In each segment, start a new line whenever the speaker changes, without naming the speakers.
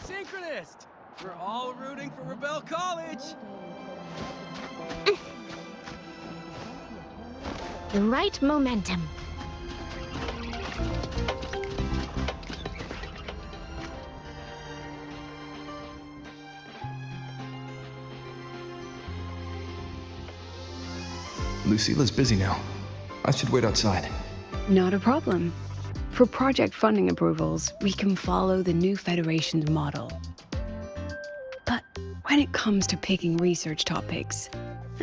synchronist! We're all rooting for Rebel College!
The right momentum.
Lucilia's busy now. I should wait outside.
Not a problem. For project funding approvals, we can follow the new Federation's model. But when it comes to picking research topics,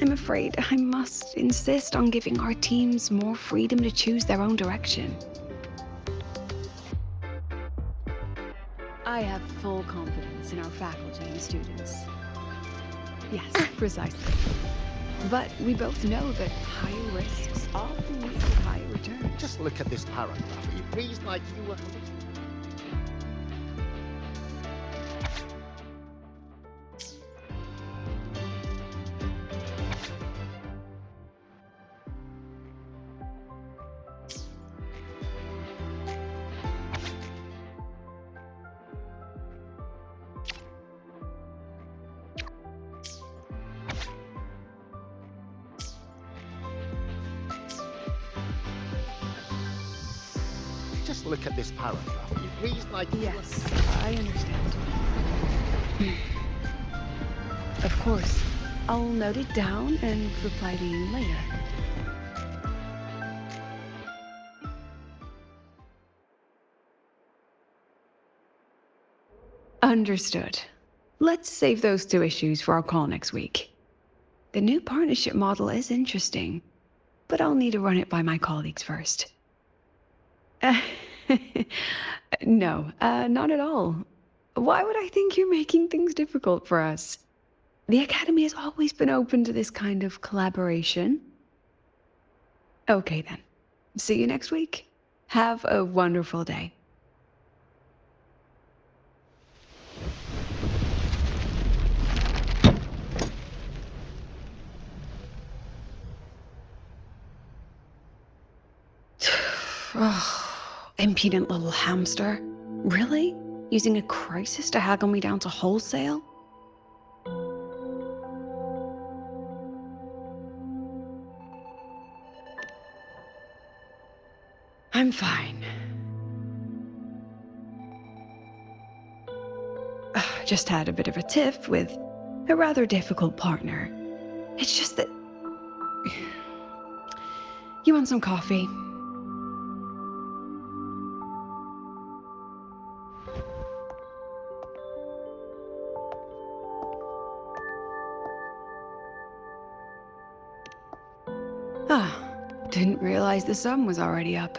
I'm afraid I must insist on giving our teams more freedom to choose their own direction. I have full confidence in our faculty and students. Yes, precisely. But we both know that higher risks often lead to higher returns.
Just look at this paragraph. It reads like you were... Just look at this paragraph. It reads like...
Yes, I understand. Of course. I'll note it down and reply to you later. Understood. Let's save those two issues for our call next week. The new partnership model is interesting, but I'll need to run it by my colleagues first. No, not at all. Why would I think you're making things difficult for us? The Academy has always been open to this kind of collaboration. Okay then. See you next week. Have a wonderful day. Oh, impudent little hamster. Really? Using a crisis to haggle me down to wholesale? I'm fine. Just had a bit of a tiff with a rather difficult partner. It's just that... You want some coffee? Didn't realize the sun was already up.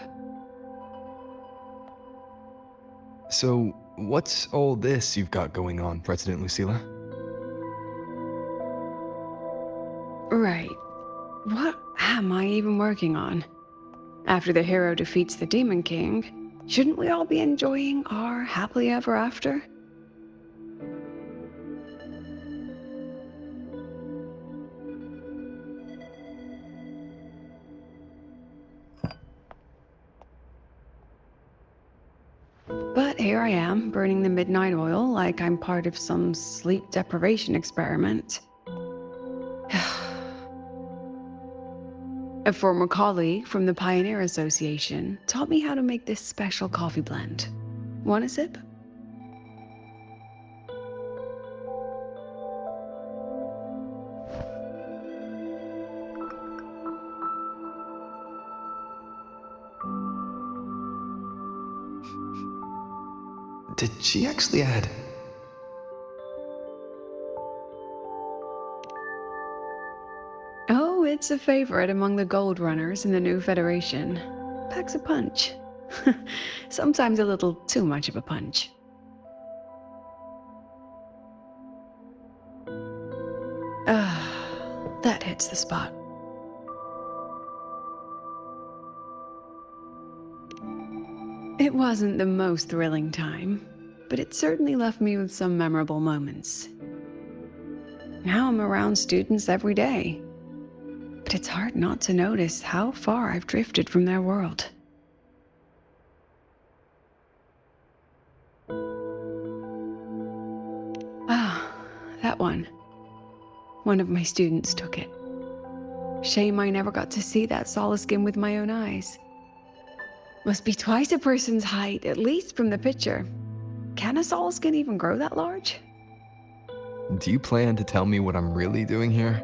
So, what's all this you've got going on, President Lucilia?
Right. What am I even working on? After the hero defeats the Demon King, shouldn't we all be enjoying our happily ever after? But here I am, burning the midnight oil like I'm part of some sleep deprivation experiment. A former colleague from the Pioneer Association taught me how to make this special coffee blend. Want a sip?
Did she actually add?
Oh, it's a favorite among the gold runners in the new Federation. Packs a punch. Sometimes a little too much of a punch. That hits the spot. It wasn't the most thrilling time, but it certainly left me with some memorable moments. Now I'm around students every day, but it's hard not to notice how far I've drifted from their world. one. One of my students took it. Shame I never got to see that Solaskin with my own eyes. Must be twice a person's height, at least from the picture. Can a Solaskin even grow that large?
Do you plan to tell me what I'm really doing here?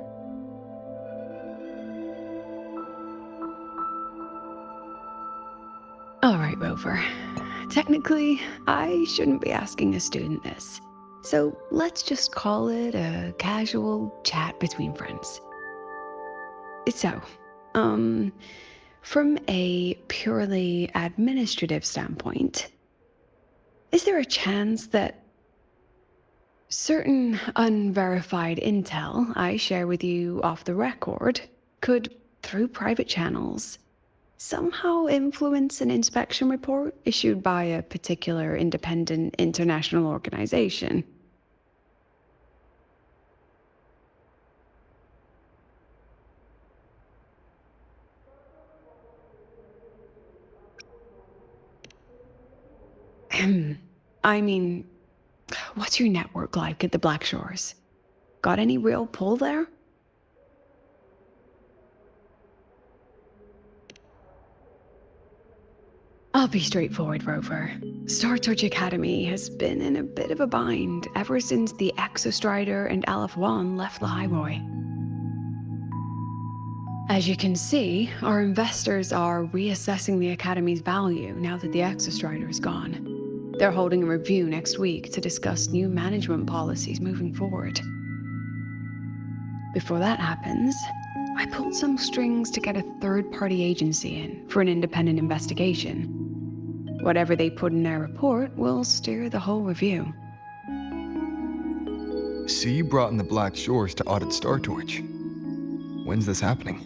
All right, Rover. Technically, I shouldn't be asking a student this. So let's just call it a casual chat between friends. So, from a purely administrative standpoint, is there a chance that certain unverified intel I share with you off the record could, through private channels, somehow influence an inspection report issued by a particular independent international organization? I mean, what's your network like at the Black Shores? Got any real pull there? I'll be straightforward, Rover. Star Torch Academy has been in a bit of a bind ever since the Exostrider and Aleph 1 left Lahai-Roi. As you can see, our investors are reassessing the Academy's value now that the Exostrider is gone. They're holding a review next week to discuss new management policies moving forward. Before that happens, I pulled some strings to get a third-party agency in for an independent investigation. Whatever they put in their report will steer the whole review.
So you brought in the Black Shores to audit Star Torch. When's this happening?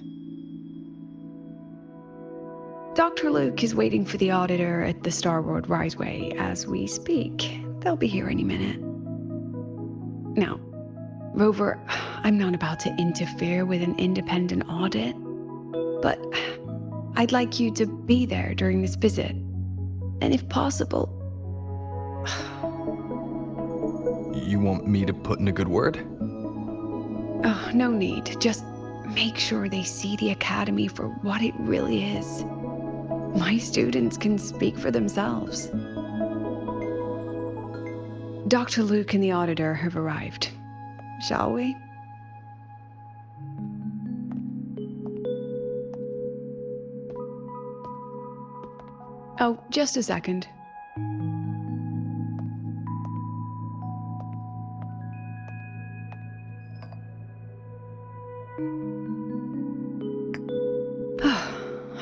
Dr. Luke is waiting for the auditor at the Lahai-Roi as we speak. They'll be here any minute. Now, Rover, I'm not about to interfere with an independent audit, but I'd like you to be there during this visit. And if possible...
You want me to put in a good word?
Oh, no need. Just make sure they see the Academy for what it really is. My students can speak for themselves. Dr. Luke and the auditor have arrived. Shall we? Oh, just a second.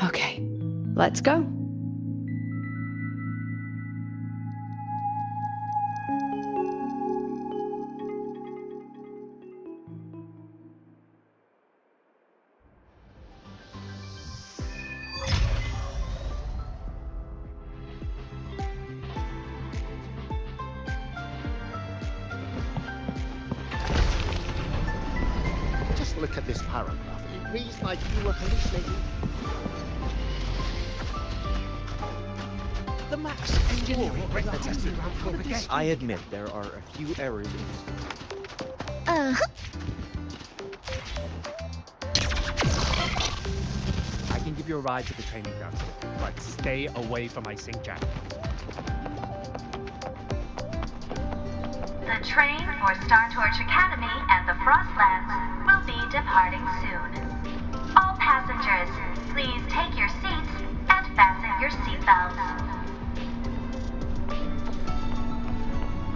Okay, let's go.
Just look at this paragraph. It reads like you were hallucinating.
The Max engineering tested again. I admit there are a few errors in this. I can give you a ride to the training grounds, but stay away from my sync jack.
The train for Star Torch Academy and the Frostlands will be departing soon. All passengers, please take your seats and fasten your seatbelts.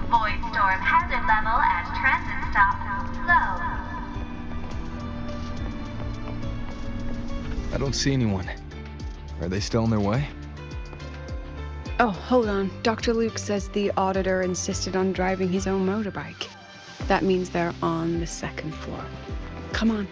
Void storm hazard level at transit stop low.
I don't see anyone. Are they still on their way?
Oh, hold on. Dr. Luke says the auditor insisted on driving his own motorbike. That means they're on the second floor. Come on.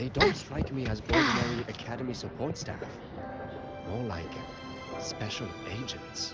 They don't strike me as ordinary Academy support staff. More like special agents.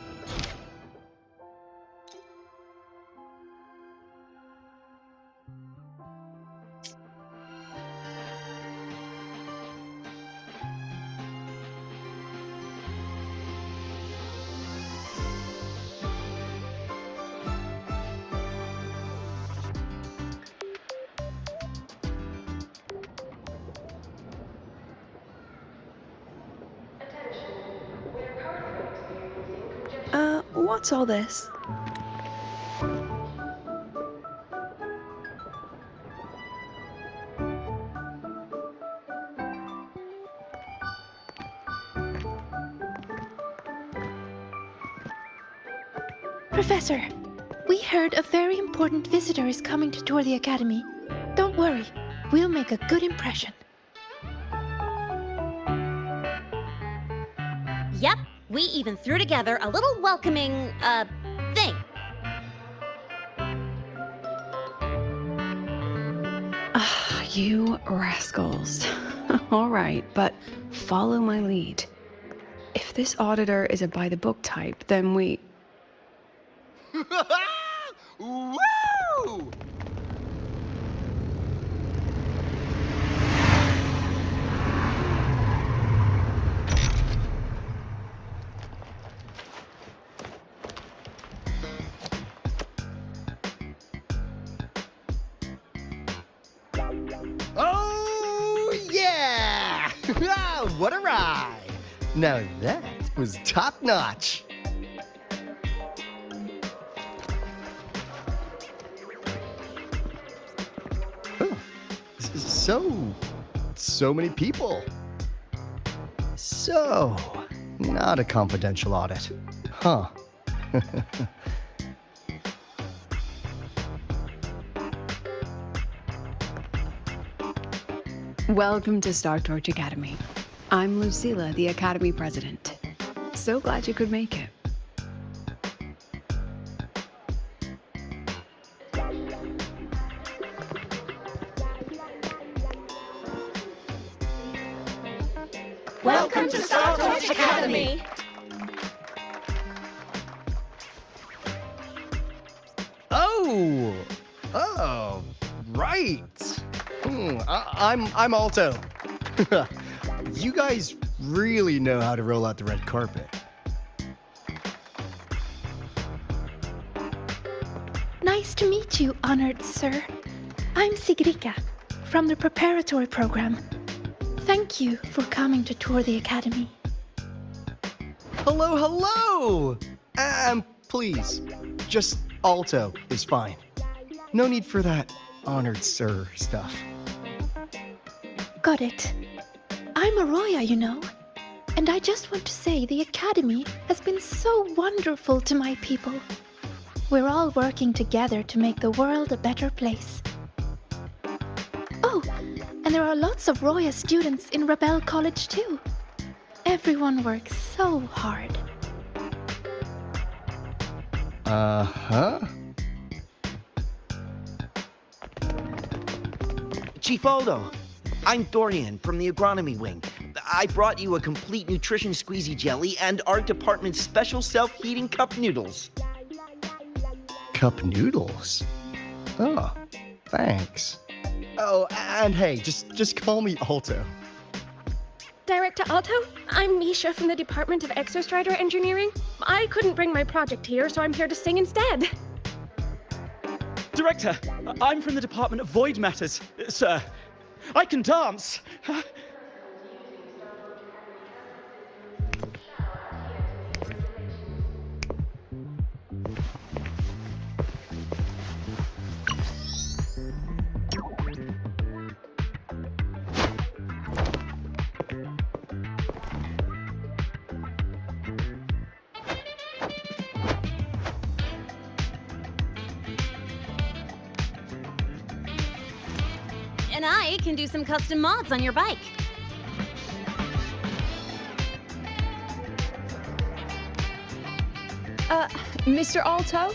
What's all this?
Professor, we heard a very important visitor is coming to tour the Academy. Don't worry, we'll make a good impression.
Yep, we even threw together a little welcoming, thing.
Ah, you rascals. All right, but follow my lead. If this auditor is a by-the-book type, then we...
Woo! Oh, yeah! What a ride! Now that was top-notch. So many people. So, not a confidential audit. Huh.
Welcome to Star Torch Academy. I'm Lucilia, the Academy President. So glad you could make it.
Welcome to Star Torch Academy!
Oh, right. I'm Alto. You guys really know how to roll out the red carpet.
Nice to meet you, honored sir. I'm Segue from the preparatory program. Thank you for coming to tour the Academy.
Hello! Please, just Alto is fine. No need for that honored sir stuff.
Got it. I'm a Roya, you know. And I just want to say the Academy has been so wonderful to my people. We're all working together to make the world a better place. Oh, and there are lots of Roya students in Rebel College too. Everyone works so hard.
Uh-huh.
Chief Aldo, I'm Dorian from the agronomy wing. I brought you a complete nutrition squeezy jelly and our department's special self-heating cup noodles.
Cup noodles? Oh, thanks. Oh, and hey, just call me Alto.
Director Alto, I'm Misha from the Department of Exostrider Engineering. I couldn't bring my project here, so I'm here to sing instead.
Director, I'm from the Department of Void Matters, sir. I can dance.
And I can do some custom mods on your bike.
Mr. Alto?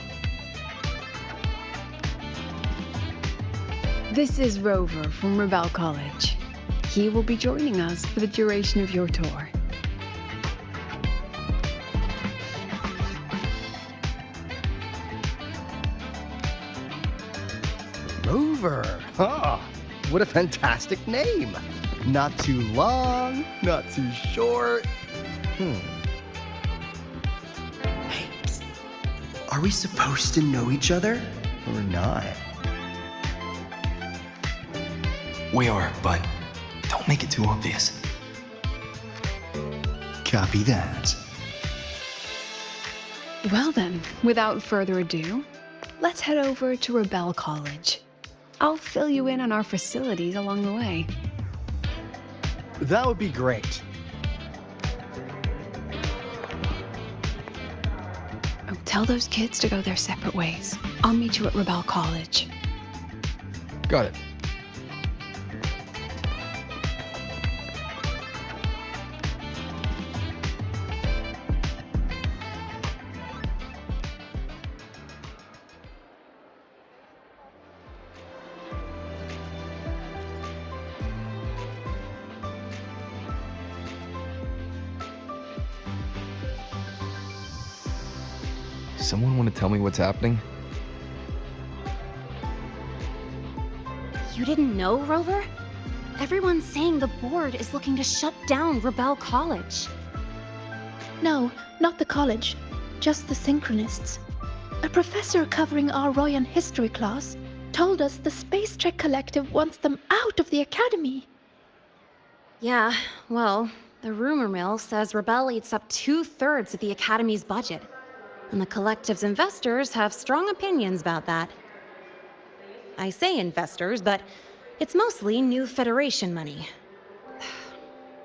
This is Rover from Rebel College. He will be joining us for the duration of your tour.
Rover. Huh. What a fantastic name. Not too long, not too short. Hey, psst. Are we supposed to know each other or not?
We are, but don't make it too obvious.
Copy that.
Well then, without further ado, let's head over to Rebel College. I'll fill you in on our facilities along the way.
That would be great.
Oh, tell those kids to go their separate ways. I'll meet you at Rebel College.
Got it. Someone want to tell me what's happening?
You didn't know, Rover? Everyone's saying the board is looking to shut down Rebel College.
No, not the college. Just the Synchronists. A professor covering our Royan history class told us the Space Trek Collective wants them out of the Academy.
Yeah, well, the rumor mill says Rebel eats up 2/3 of the Academy's budget. And the Collective's investors have strong opinions about that. I say investors, but it's mostly new Federation money.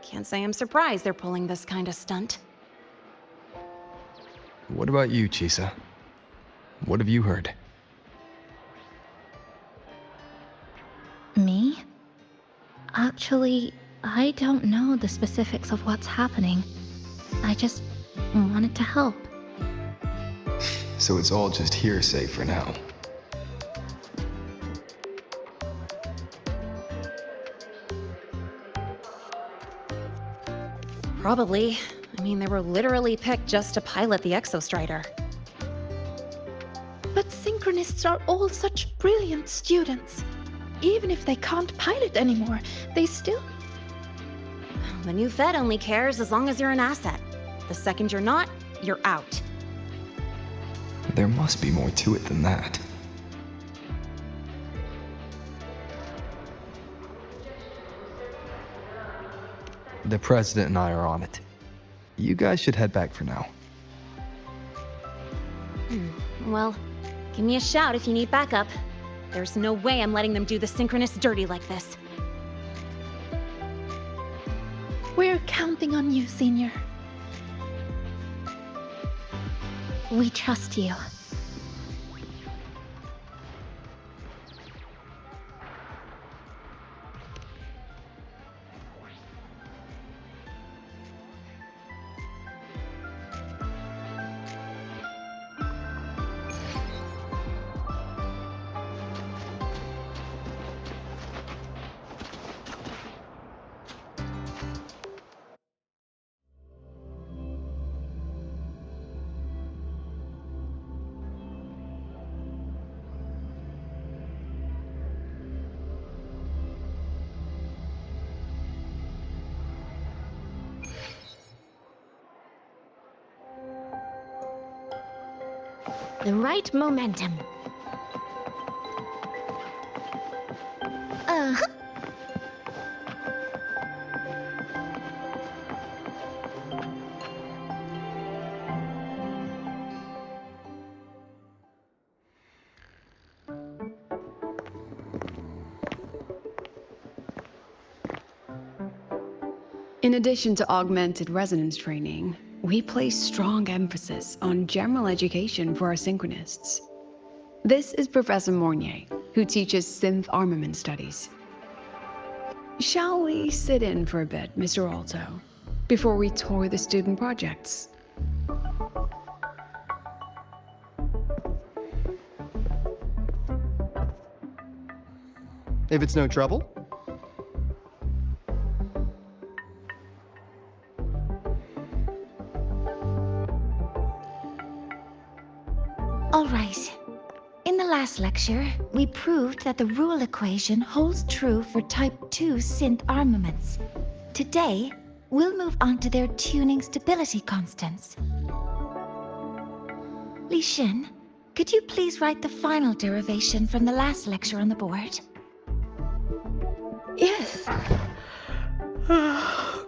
Can't say I'm surprised they're pulling this kind of stunt.
What about you, Chisa? What have you heard?
Me? Actually, I don't know the specifics of what's happening. I just wanted to help.
So it's all just hearsay for now.
Probably. I mean, they were literally picked just to pilot the Exostrider.
But Synchronists are all such brilliant students. Even if they can't pilot anymore, they still...
The new Fed only cares as long as you're an asset. The second you're not, you're out.
There must be more to it than that. The president and I are on it. You guys should head back for now.
Well, give me a shout if you need backup. There's no way I'm letting them do the Synchronists dirty like this.
We're counting on you, Senior. We trust you.
The right momentum.
In addition to augmented resonance training, we place strong emphasis on general education for our Synchronists. This is Professor Mornier, who teaches synth armament studies. Shall we sit in for a bit, Mr. Alto, before we tour the student projects?
If it's no trouble.
All right. In the last lecture, we proved that the rule equation holds true for Type 2 synth armaments. Today, we'll move on to their tuning stability constants. Li Xin, could you please write the final derivation from the last lecture on the board?
Yes.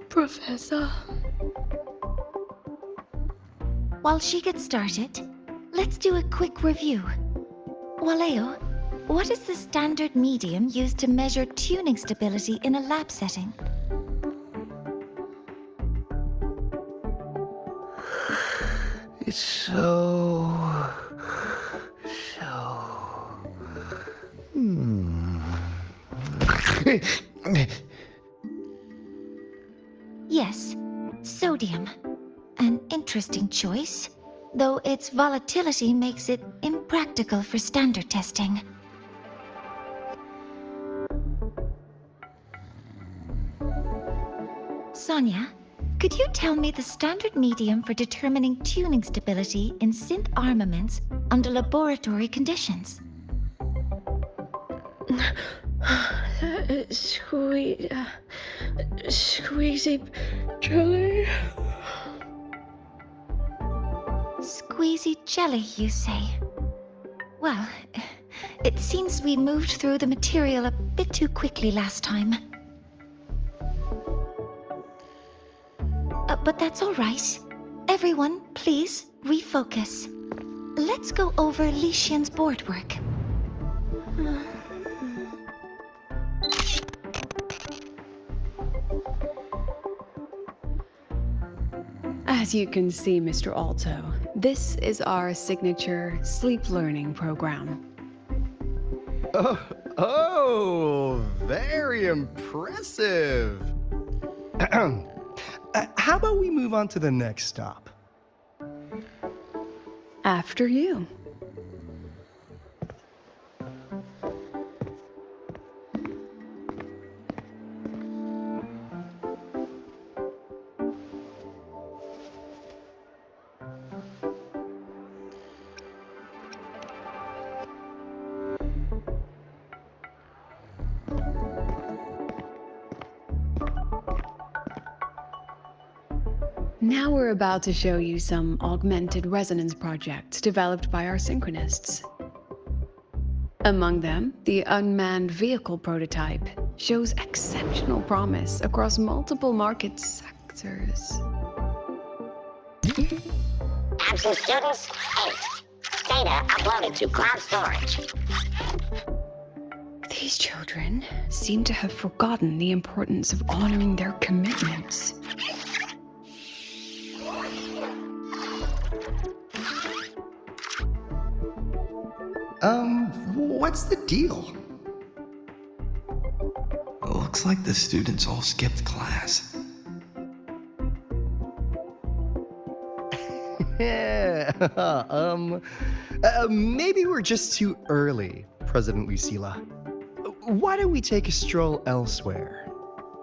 Professor.
While she gets started, let's do a quick review. Waleo, what is the standard medium used to measure tuning stability in a lab setting?
It's so...
Yes, sodium. An interesting choice, though its volatility makes it impractical for standard testing. Sonia, could you tell me the standard medium for determining tuning stability in synth armaments under laboratory conditions?
Squeezy jelly.
Squeezy jelly, you say? Well, it seems we moved through the material a bit too quickly last time. But that's all right. Everyone, please refocus. Let's go over Li Xian's board work.
As you can see, Mr. Alto, this is our signature sleep learning program.
Oh, very impressive. How about we move on to the next stop?
After you. Now we're about to show you some augmented resonance projects developed by our synchronists. Among them, the unmanned vehicle prototype shows exceptional promise across multiple market sectors.
Absent students, 8. Data uploaded to cloud storage.
These children seem to have forgotten the importance of honoring their commitments.
What's the deal?
Looks like the students all skipped class.
Yeah, maybe we're just too early, President Lucilia. Why don't we take a stroll elsewhere?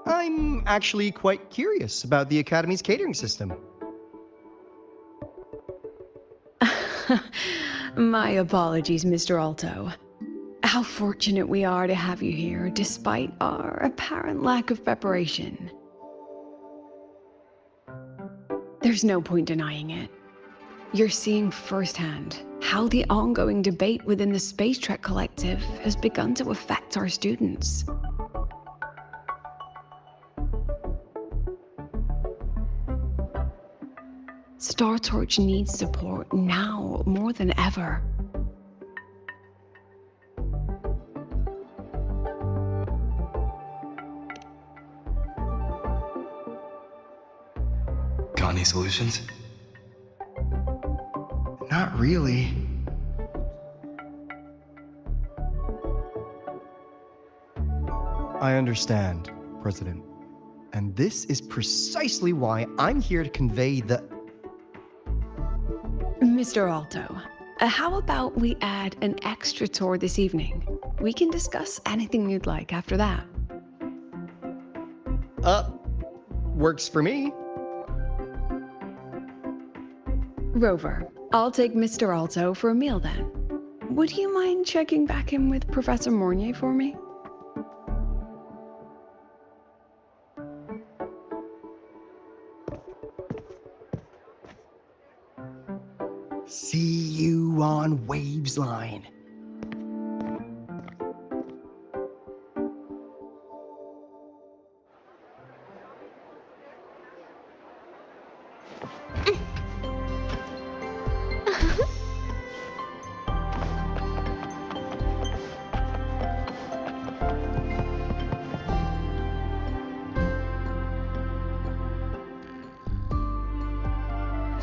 I'm actually quite curious about the Academy's catering system.
My apologies, Mr. Alto. How fortunate we are to have you here, despite our apparent lack of preparation. There's no point denying it. You're seeing firsthand how the ongoing debate within the Space Trek Collective has begun to affect our students. Star Torch needs support now more than ever.
Got any solutions?
Not really. I understand, President. And this is precisely why I'm here to convey the...
Mr. Alto, how about we add an extra tour this evening? We can discuss anything you'd like after that.
Works for me.
Rover, I'll take Mr. Alto for a meal then. Would you mind checking back in with Professor Mornier for me?
See you on Waves Line.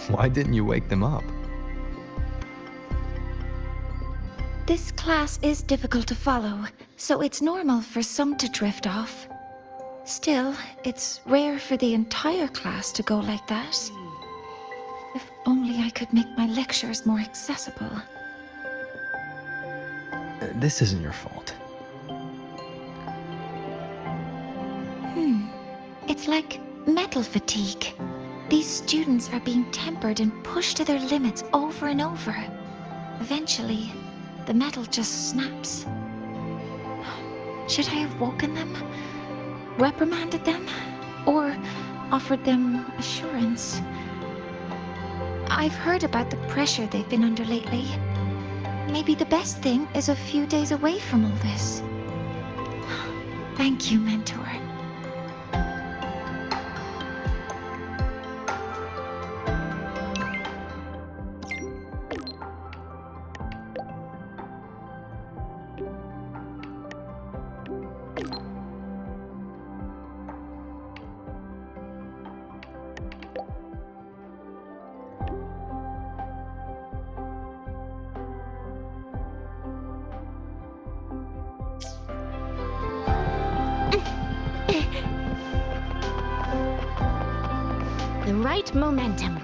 Why didn't you wake them up?
This class is difficult to follow, so it's normal for some to drift off. Still, it's rare for the entire class to go like that. If only I could make my lectures more accessible.
This isn't your fault.
It's like metal fatigue. These students are being tempered and pushed to their limits over and over. Eventually, the metal just snaps. Should I have woken them? Reprimanded them? Or offered them assurance? I've heard about the pressure they've been under lately. Maybe the best thing is a few days away from all this. Thank you, Mentor.
The right momentum.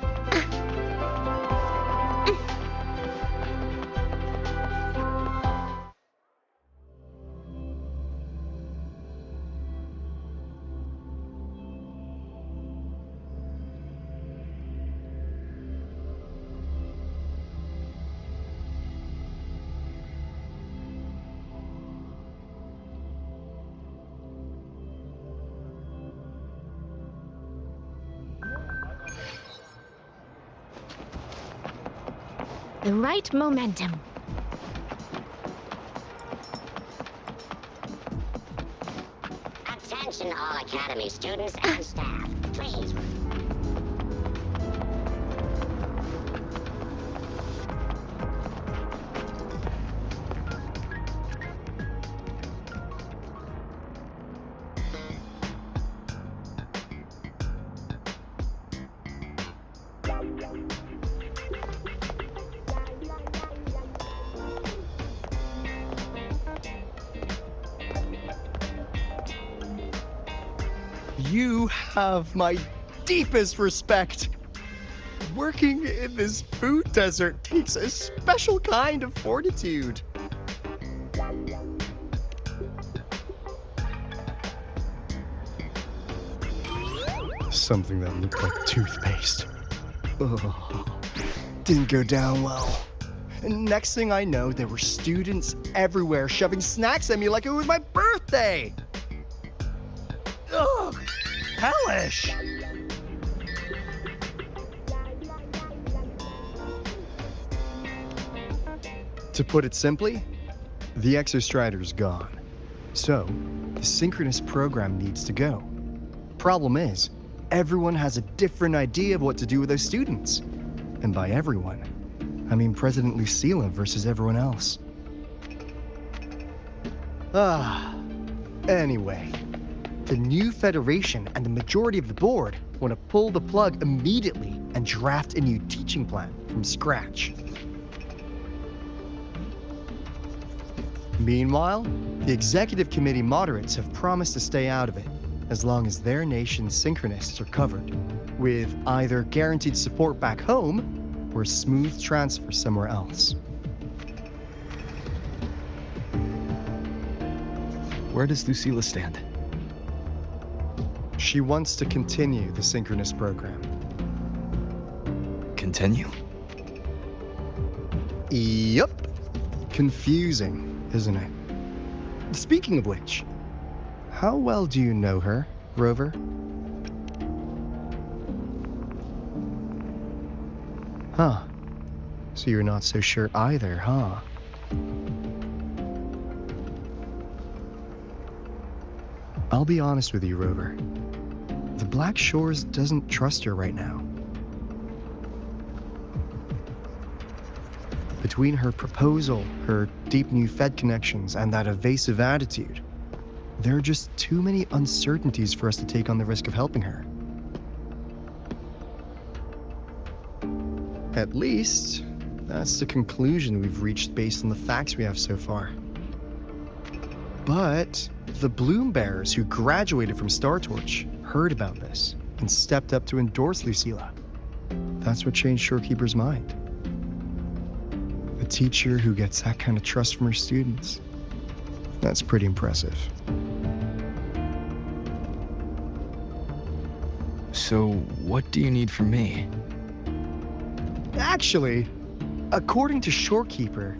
The right momentum.
Attention all Academy students and staff. Please.
You have my deepest respect. Working in this food desert takes a special kind of fortitude. Something that looked like toothpaste. Oh, didn't go down well. And next thing I know, there were students everywhere shoving snacks at me like it was my birthday. Ugh, hellish! To put it simply, the Exostrider's gone. So, the synchronous program needs to go. Problem is, everyone has a different idea of what to do with those students. And by everyone, I mean President Lucilia versus everyone else. Anyway. The new Federation and the majority of the board want to pull the plug immediately and draft a new teaching plan from scratch. Meanwhile, the Executive Committee moderates have promised to stay out of it, as long as their nation's synchronists are covered, with either guaranteed support back home or a smooth transfer somewhere else.
Where does Lucilia stand?
She wants to continue the synchronous program.
Continue?
Yup. Confusing, isn't it? Speaking of which, how well do you know her, Rover? Huh. So you're not so sure either, huh? I'll be honest with you, Rover. The Black Shores doesn't trust her right now. Between her proposal, her deep new Fed connections, and that evasive attitude, there are just too many uncertainties for us to take on the risk of helping her. At least, that's the conclusion we've reached based on the facts we have so far. But the Bloom Bearers who graduated from Star Torch heard about this and stepped up to endorse Lucilia. That's what changed Shorekeeper's mind. A teacher who gets that kind of trust from her students. That's pretty impressive.
So, what do you need from me?
Actually, according to Shorekeeper,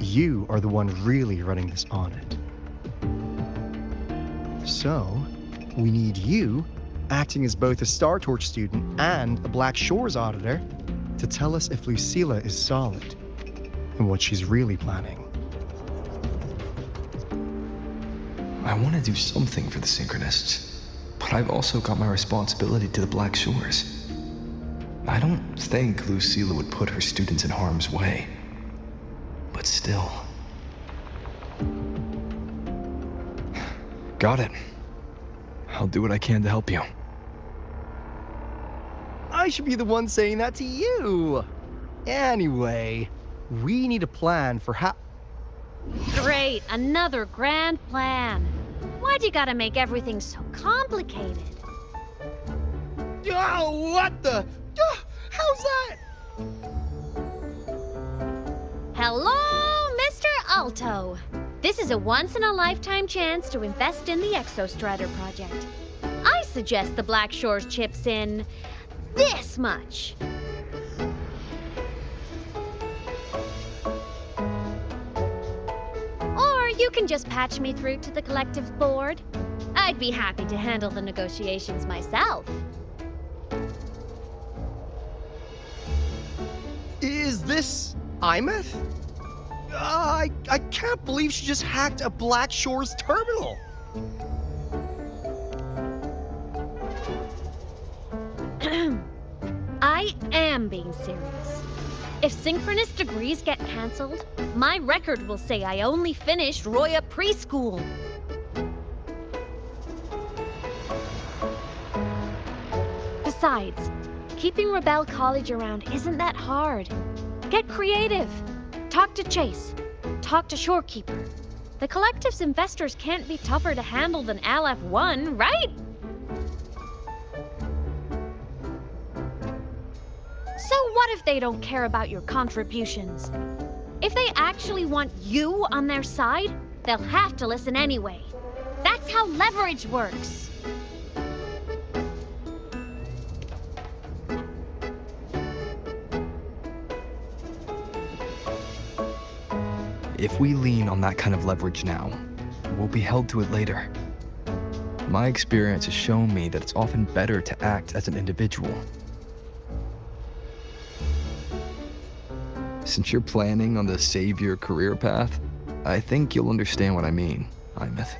you are the one really running this audit. So, we need you, acting as both a Star Torch student and a Black Shores auditor, to tell us if Lucilia is solid and what she's really planning.
I want to do something for the Synchronists, but I've also got my responsibility to the Black Shores. I don't think Lucilia would put her students in harm's way, but still. Got it. I'll do what I can to help you.
I should be the one saying that to you. Anyway, we need a plan for how...
Great, another grand plan. Why'd you gotta make everything so complicated?
Oh, what the... how's that?
Hello, Mr. Alto. This is a once-in-a-lifetime chance to invest in the Exostrider project. I suggest the Black Shores chips in this much. Or you can just patch me through to the collective board. I'd be happy to handle the negotiations myself.
Is this Imeth? I can't believe she just hacked a Black Shores terminal.
I am being serious. If synchronous degrees get cancelled, my record will say I only finished Roya preschool. Besides, keeping Rebel College around isn't that hard. Get creative. Talk to Chase. Talk to Shorekeeper. The Collective's investors can't be tougher to handle than LF1, right? So what if they don't care about your contributions? If they actually want you on their side, they'll have to listen anyway. That's how leverage works.
If we lean on that kind of leverage now, we'll be held to it later. My experience has shown me that it's often better to act as an individual. Since you're planning on the savior career path, I think you'll understand what I mean, Imeth.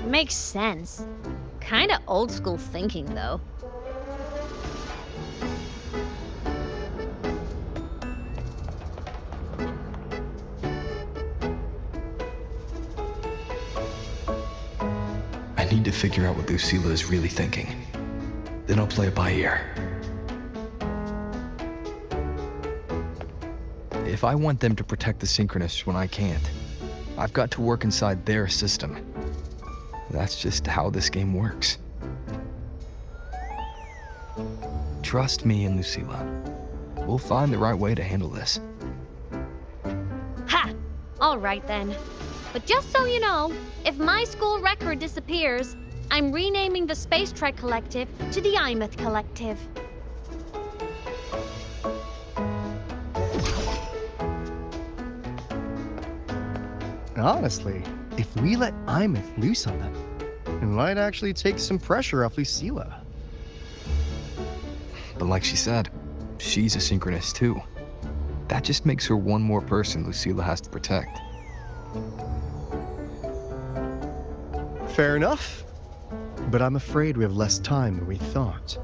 Makes sense. Kinda old school thinking, though.
I need to figure out what Lucilia is really thinking. Then I'll play it by ear. If I want them to protect the Synchronists when I can't, I've got to work inside their system. That's just how this game works. Trust me and Lucilia. We'll find the right way to handle this.
Ha! All right then. But just so you know, if my school record disappears, I'm renaming the Space Trek Collective to the Imeth Collective.
Honestly, if we let Imeth loose on them, it might actually take some pressure off Lucilia.
But like she said, she's a synchronist too. That just makes her one more person Lucilia has to protect.
Fair enough. But I'm afraid we have less time than we thought.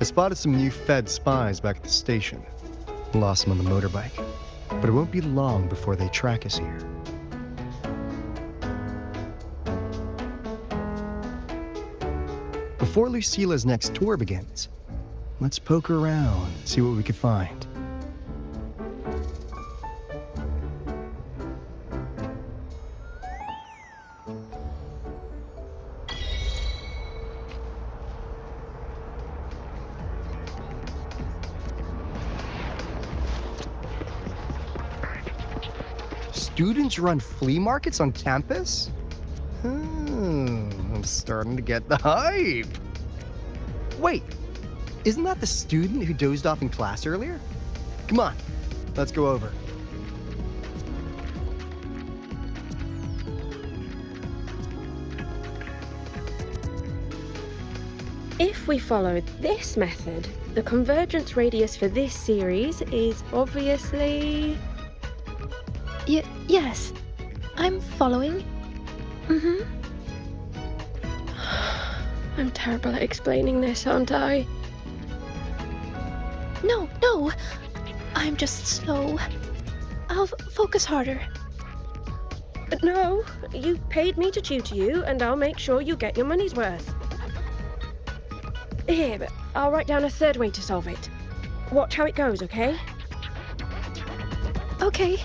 I spotted some new Fed spies back at the station. Lost them on the motorbike. But it won't be long before they track us here. Before Lucilia's next tour begins, let's poke around, see what we can find. Students run flea markets on campus? I'm starting to get the hype. Wait, isn't that the student who dozed off in class earlier? Come on, let's go over.
If we follow this method, the convergence radius for this series is obviously...
Yes, I'm following.
I'm terrible at explaining this, aren't I?
No, I'm just slow. I'll focus harder.
No, you paid me to tutor you, and I'll make sure you get your money's worth. Here, but I'll write down a third way to solve it. Watch how it goes, okay?
Okay.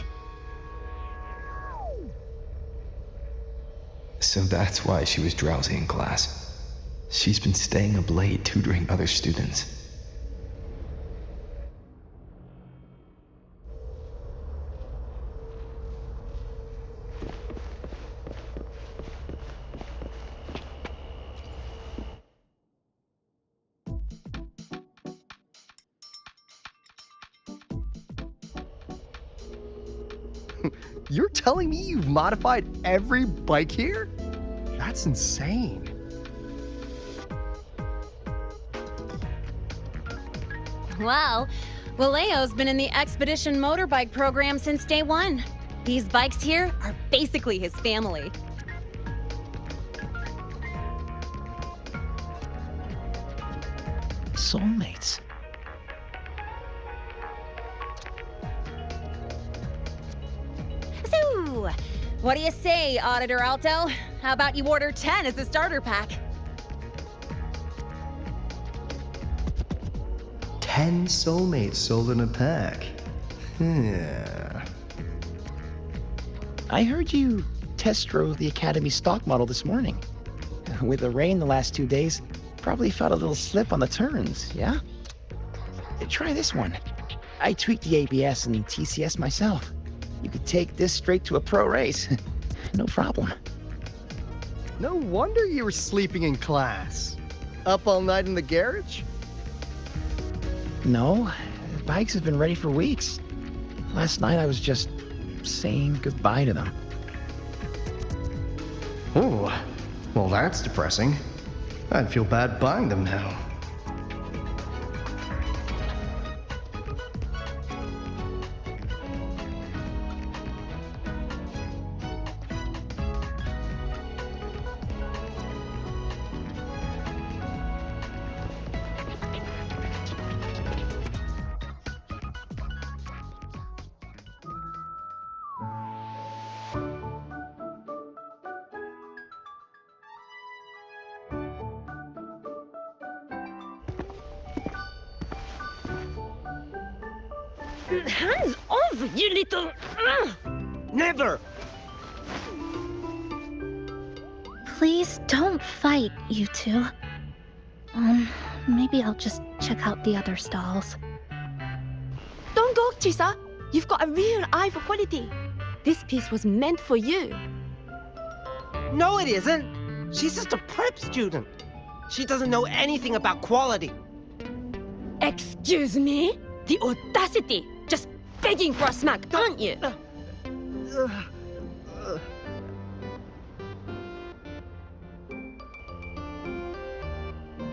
So that's why she was drowsy in class. She's been staying up late tutoring other students.
You're telling me you've modified every bike here? That's insane.
Wow, Valeo's been in the Expedition motorbike program since day one. These bikes here are basically his family.
Soulmates.
So, what do you say, Auditor Alto? How about you order 10 as a starter pack?
10 soulmates sold in a pack.
I heard you test drove the Academy stock model this morning. With the rain the last 2 days, probably felt a little slip on the turns, yeah? Try this one. I tweaked the ABS and TCS myself. You could take this straight to a pro race. No problem.
No wonder you were sleeping in class. Up all night in the garage?
No, the bikes have been ready for weeks. Last night I was just saying goodbye to them.
Oh, well that's depressing. I'd feel bad buying them now.
Hands off, you little...
Never!
Please don't fight, you two. Maybe I'll just check out the other stalls.
Don't go, Chisa. You've got a real eye for quality. This piece was meant for you.
No, it isn't. She's just a prep student. She doesn't know anything about quality.
Excuse me?
The audacity! Just begging for a smack, aren't you?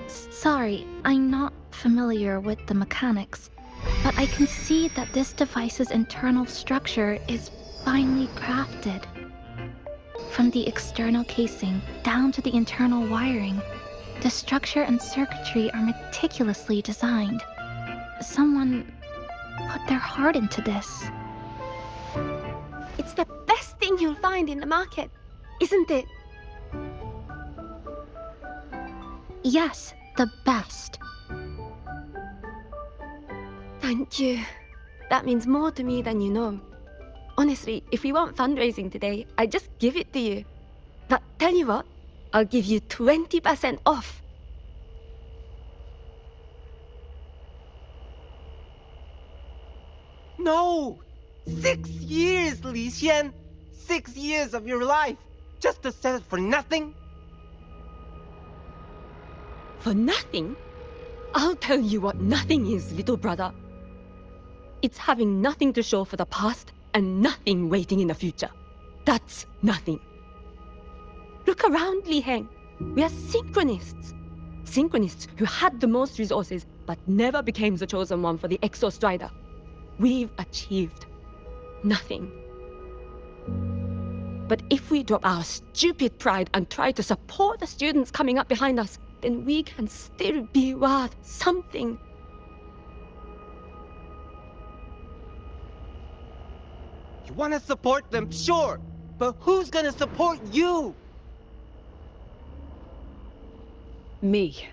Sorry, I'm not familiar with the mechanics, but I can see that this device's internal structure is finely crafted. From the external casing down to the internal wiring, the structure and circuitry are meticulously designed. Someone put their heart into this.
It's the best thing you'll find in the market, isn't it?
Yes, the best.
Thank you. That means more to me than you know. Honestly, if we want fundraising today, I'd just give it to you. But tell you what, I'll give you 20% off.
No! 6 years, Li Xian! 6 years of your life, just to sell it for nothing?
For nothing? I'll tell you what nothing is, little brother. It's having nothing to show for the past and nothing waiting in the future. That's nothing. Look around, Li Heng. We are synchronists. Synchronists who had the most resources but never became the chosen one for the Exostrider. We've achieved nothing. But if we drop our stupid pride and try to support the students coming up behind us, then we can still be worth something.
You want to support them, sure, but who's gonna support you?
Me.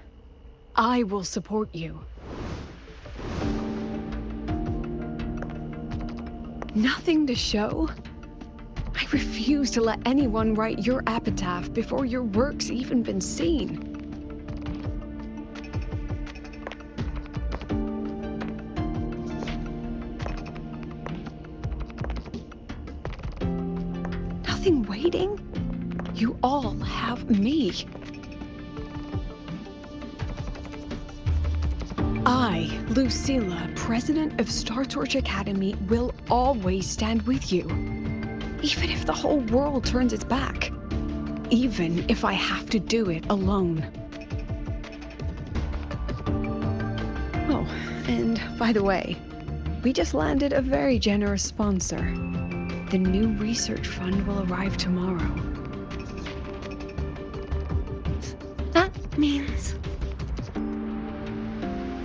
I will support you. Nothing to show? I refuse to let anyone write your epitaph before your work's even been seen. Nothing waiting? You all have me. I, Lucilia, president of Star Torch Academy, will always stand with you. Even if the whole world turns its back. Even if I have to do it alone. Oh, and by the way, we just landed a very generous sponsor. The new research fund will arrive tomorrow.
That means...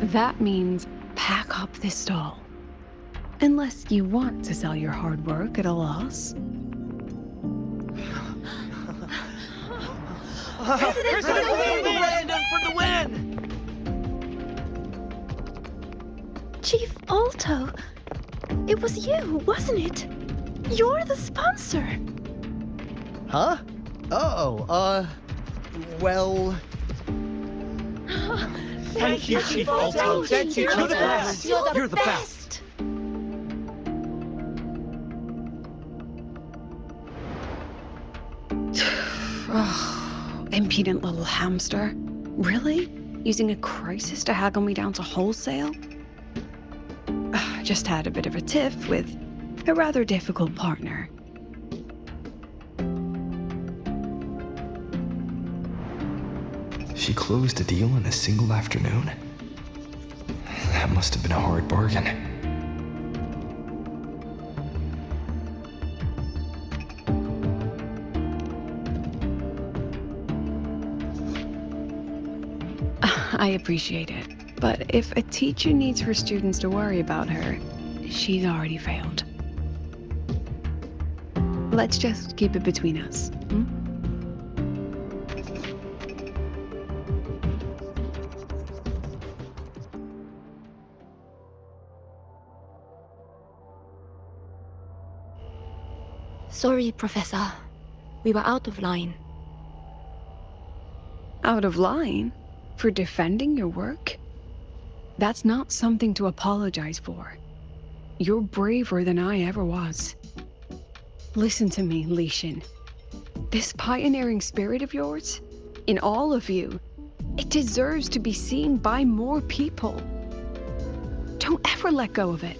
That means pack up this stall. Unless you want to sell your hard work at a loss.
President for the win!
Chief Alto, it was you, wasn't it? You're the sponsor.
Huh? Oh, well...
Thank you, Chief Alto. Thank you. You're the best. You're the best.
Oh, impudent little hamster. Really? Using a crisis to haggle me down to wholesale? Just had a bit of a tiff with a rather difficult partner.
She closed a deal in a single afternoon? That must have been a hard bargain.
I appreciate it, but if a teacher needs her students to worry about her, she's already failed. Let's just keep it between us, hmm?
Sorry, Professor. We were out of line.
Out of line? For defending your work? That's not something to apologize for. You're braver than I ever was. Listen to me, Li Xin. This pioneering spirit of yours, in all of you, it deserves to be seen by more people. Don't ever let go of it.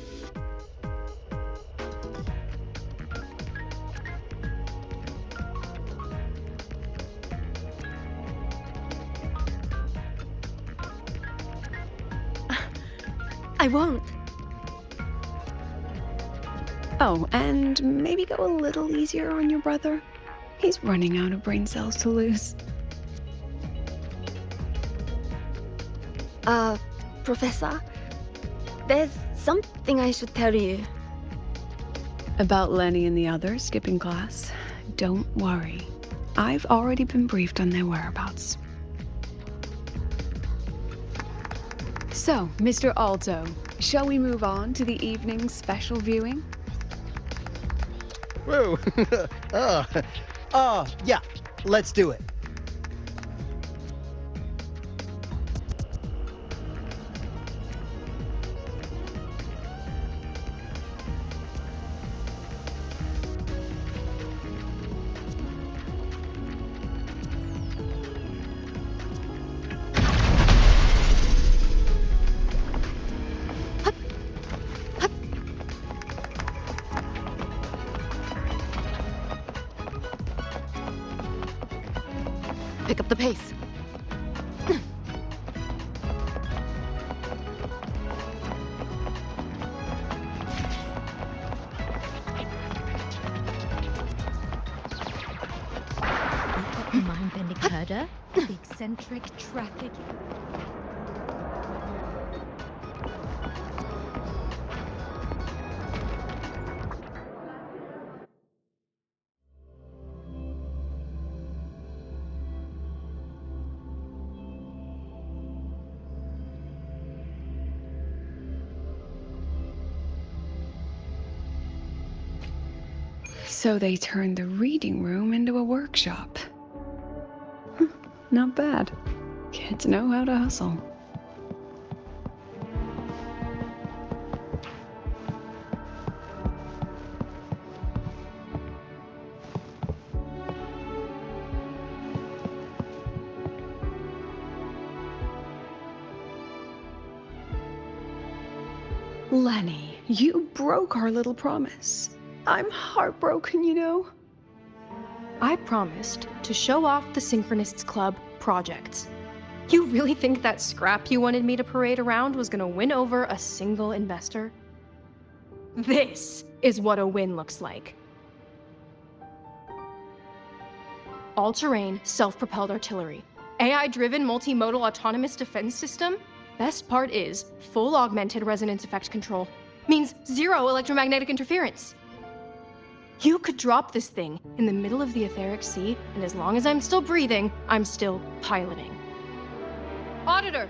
I won't.
Oh, and maybe go a little easier on your brother. He's running out of brain cells to lose.
Professor, there's something I should tell you.
About Lenny and the others skipping class? Don't worry. I've already been briefed on their whereabouts. So, Mr. Alto, shall we move on to the evening's special viewing?
Whoa. Yeah, let's do it.
Pick up the pace.
The mind-bending herder, the eccentric traffic.
So they turned the reading room into a workshop. Not bad. Kids know how to hustle. Lenny, you broke our little promise. I'm heartbroken, you know.
I promised to show off the Synchronists Club projects. You really think that scrap you wanted me to parade around was gonna win over a single investor? This is what a win looks like. All-terrain, self-propelled artillery. AI-driven multimodal autonomous defense system? Best part is, full augmented resonance effect control. Means zero electromagnetic interference. You could drop this thing in the middle of the etheric sea, and as long as I'm still breathing, I'm still piloting. Auditor!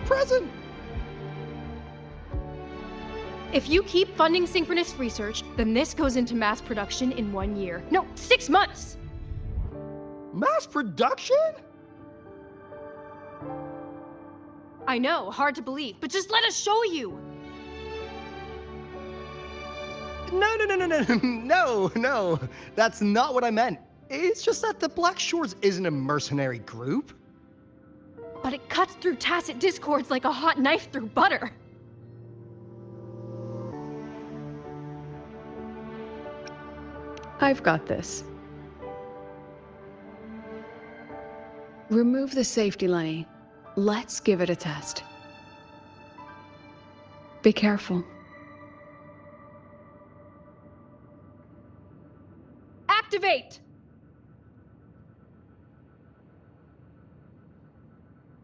Present!
If you keep funding synchronous research, then this goes into mass production in 1 year. No, 6 months!
Mass production?
I know, hard to believe, but just let us show you!
No. That's not what I meant. It's just that the Black Shores isn't a mercenary group.
But it cuts through tacit discords like a hot knife through butter.
I've got this. Remove the safety, Lenny. Let's give it a test. Be careful.
Activate!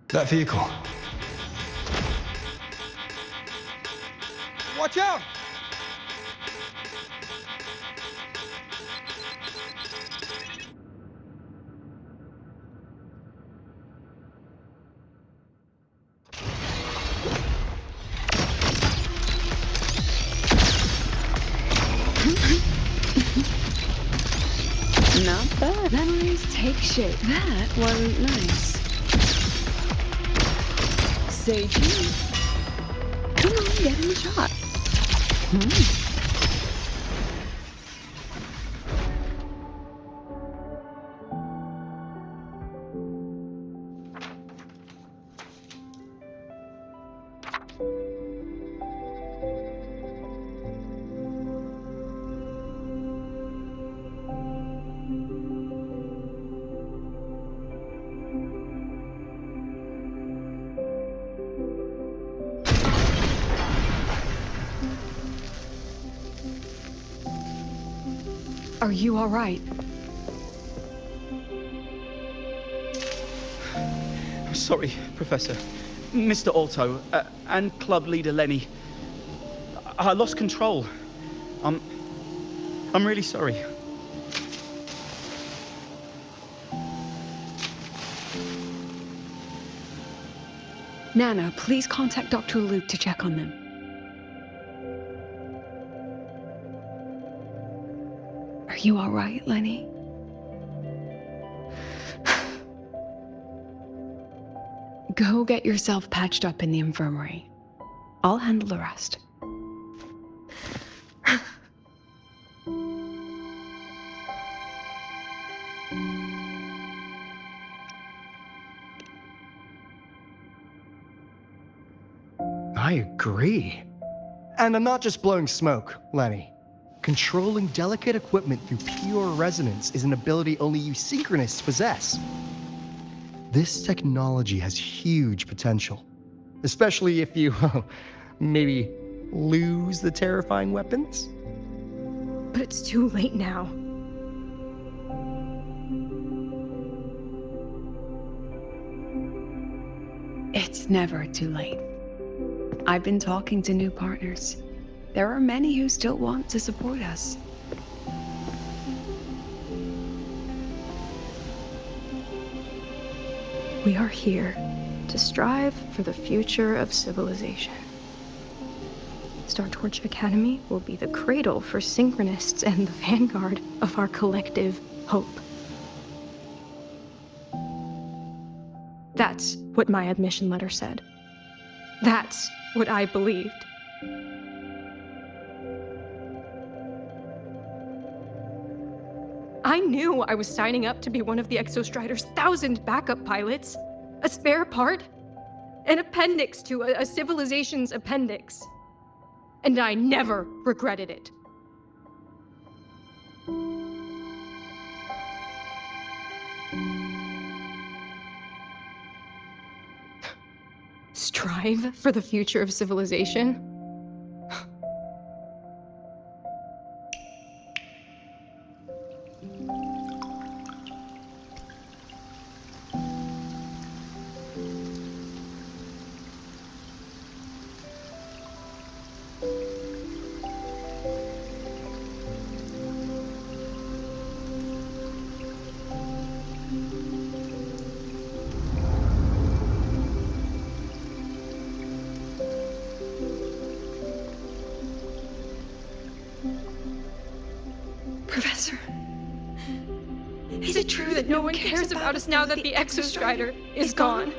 That vehicle.
Watch out!
Not bad. Memories take shape. That wasn't nice. Segue. Come on, get in the shot. Are you all right?
I'm sorry, Professor. Mr. Alto, and club leader Lenny. I lost control. I'm really sorry.
Nana, please contact Dr. Luke to check on them. Are you all right, Lenny? Go get yourself patched up in the infirmary. I'll handle the rest.
I agree. And I'm not just blowing smoke, Lenny. Controlling delicate equipment through pure resonance is an ability only you synchronists possess. This technology has huge potential, especially if you, maybe lose the terrifying weapons.
But it's too late now.
It's never too late. I've been talking to new partners. There are many who still want to support us.
We are here to strive for the future of civilization. Startorch Academy will be the cradle for synchronists and the vanguard of our collective hope. That's what my admission letter said. That's what I believed. I knew I was signing up to be one of the Exostrider's 1,000 backup pilots, a spare part, an appendix to a civilization's appendix. And I never regretted it. Strive for the future of civilization?
Professor,
Is it true that no one cares about us now that the Exostrider is gone?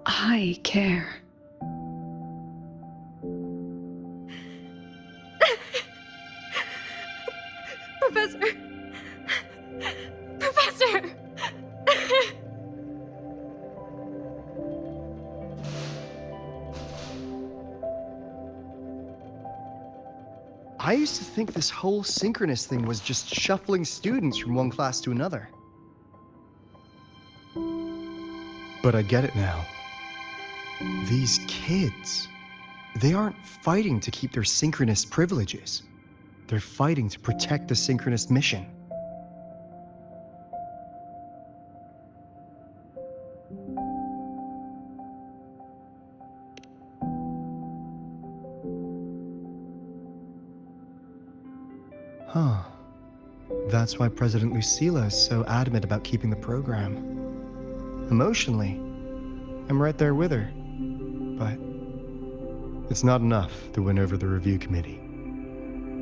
I care.
Professor! Professor!
I used to think this whole synchronous thing was just shuffling students from one class to another. But I get it now. These kids, they aren't fighting to keep their synchronous privileges. They're fighting to protect the synchronous mission. Huh. That's why President Lucilia is so adamant about keeping the program. Emotionally, I'm right there with her. But it's not enough to win over the review committee.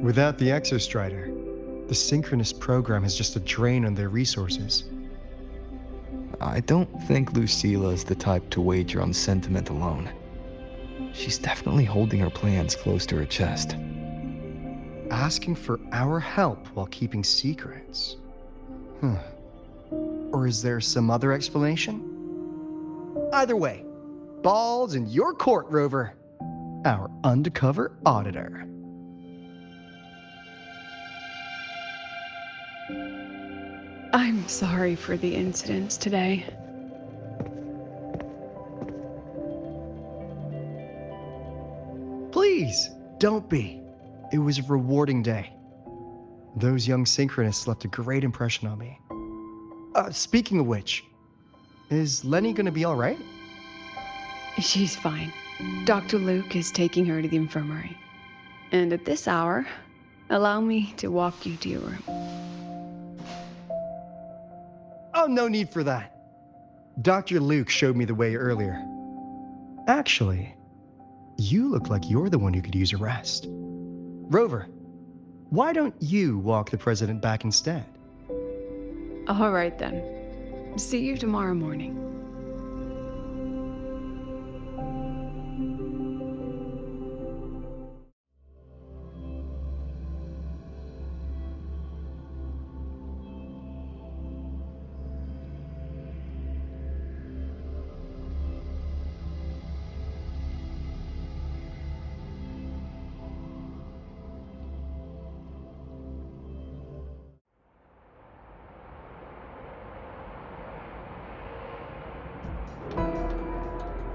Without the Exostrider, the synchronous program is just a drain on their resources.
I don't think Lucilia's the type to wager on sentiment alone. She's definitely holding her plans close to her chest.
Asking for our help while keeping secrets. Or is there some other explanation? Either way, ball's in your court, Rover. Our undercover auditor.
I'm sorry for the incidents today.
Please, don't be. It was a rewarding day. Those young synchronists left a great impression on me. Speaking of which, is Lenny gonna be alright?
She's fine. Dr. Luke is taking her to the infirmary. And at this hour, allow me to walk you to your room.
Oh, no need for that. Dr. Luke showed me the way earlier. Actually, you look like you're the one who could use a rest. Rover, why don't you walk the president back instead?
All right then. See you tomorrow morning.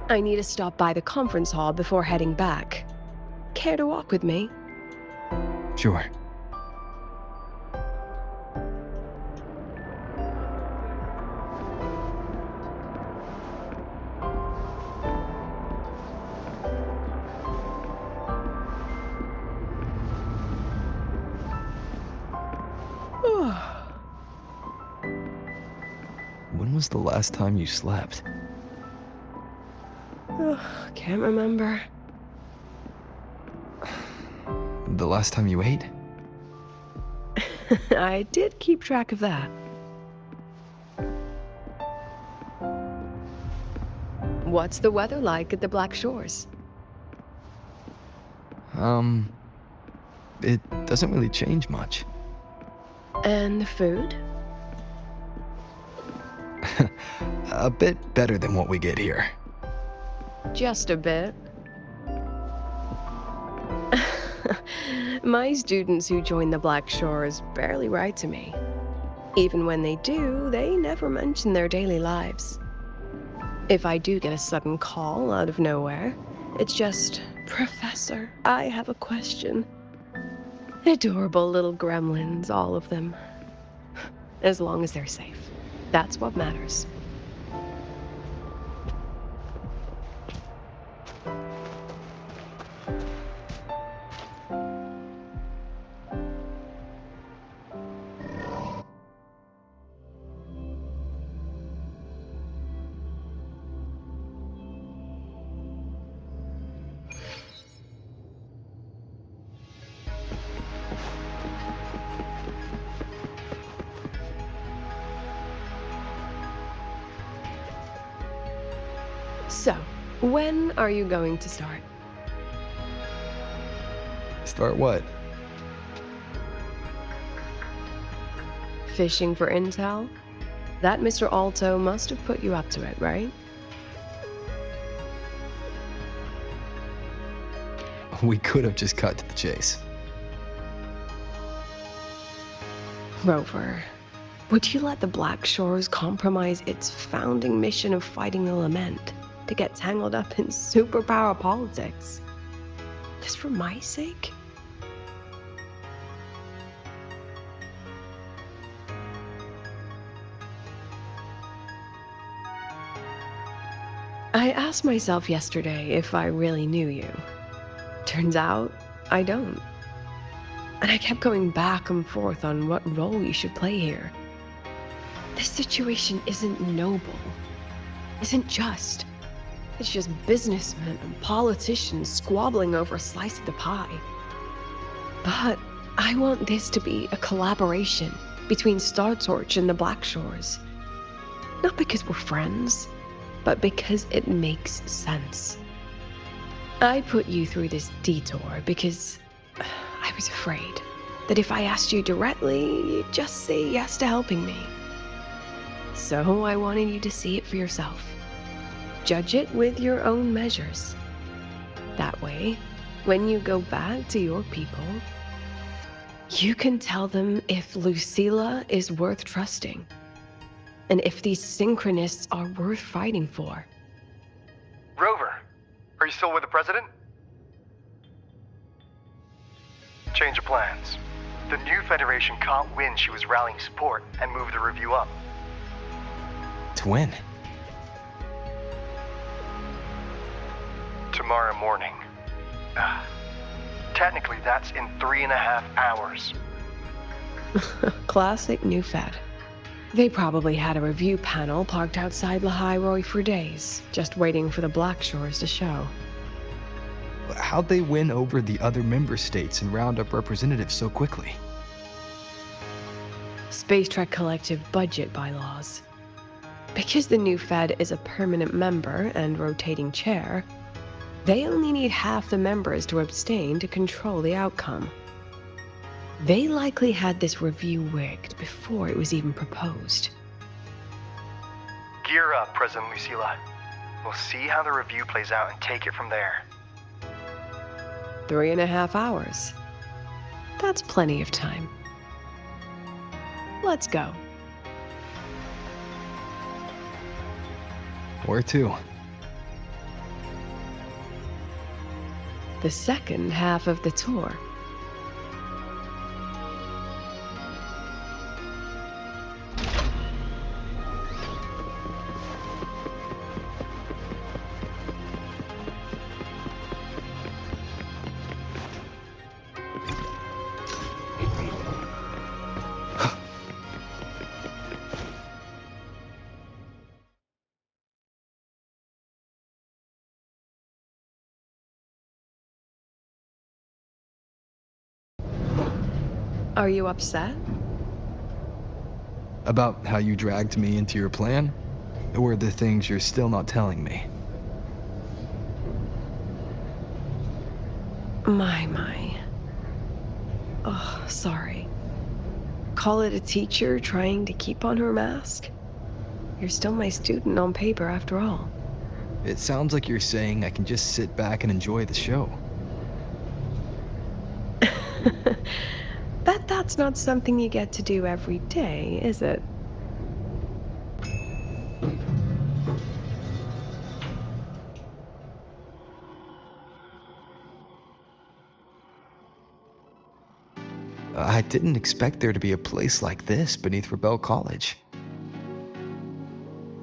I need to stop by the conference hall before heading back. Care to walk with me?
Sure. When was the last time you slept?
Can't remember.
The last time you ate?
I did keep track of that. What's the weather like at the Black Shores?
It doesn't really change much.
And the food?
A bit better than what we get here.
Just a bit. My students who join the Black Shores barely write to me. Even when they do, they never mention their daily lives. If I do get a sudden call out of nowhere, it's just, "Professor, I have a question." Adorable little gremlins, all of them. As long as they're safe. That's what matters. So, when are you going to start?
Start what?
Fishing for intel? That Mr. Alto must have put you up to it, right?
We could have just cut to the chase.
Rover, would you let the Black Shores compromise its founding mission of fighting the Lament to get tangled up in superpower politics? Just for my sake? I asked myself yesterday if I really knew you. Turns out, I don't. And I kept going back and forth on what role you should play here. This situation isn't noble, isn't just. It's just businessmen and politicians squabbling over a slice of the pie. But I want this to be a collaboration between Star Torch and the Black Shores. Not because we're friends, but because it makes sense. I put you through this detour because I was afraid that if I asked you directly, you'd just say yes to helping me. So I wanted you to see it for yourself. Judge it with your own measures. That way, when you go back to your people, You can tell them if Lucilia is worth trusting, and if these synchronists are worth fighting for.
Rover, are you still with the President? Change of plans. The new Federation can't win. She was rallying support and moved the review up.
To win?
Tomorrow morning. Technically, that's in 3.5 hours.
Classic New Fed. They probably had a review panel parked outside Lahai-Roi for days, just waiting for the Black Shores to show.
How'd they win over the other member states and round up representatives so quickly?
Space Trek Collective budget bylaws. Because the new Fed is a permanent member and rotating chair, they only need half the members to abstain to control the outcome. They likely had this review rigged before it was even proposed.
Gear up, President Lucilia. We'll see how the review plays out and take it from there.
3.5 hours. That's plenty of time. Let's go.
Where to?
The second half of the tour. Are you upset?
About how you dragged me into your plan? Or the things you're still not telling me?
My. Oh, sorry. Call it a teacher trying to keep on her mask? You're still my student on paper after all.
It sounds like you're saying I can just sit back and enjoy the show.
That's not something you get to do every day, is it?
I didn't expect there to be a place like this beneath Rebel College.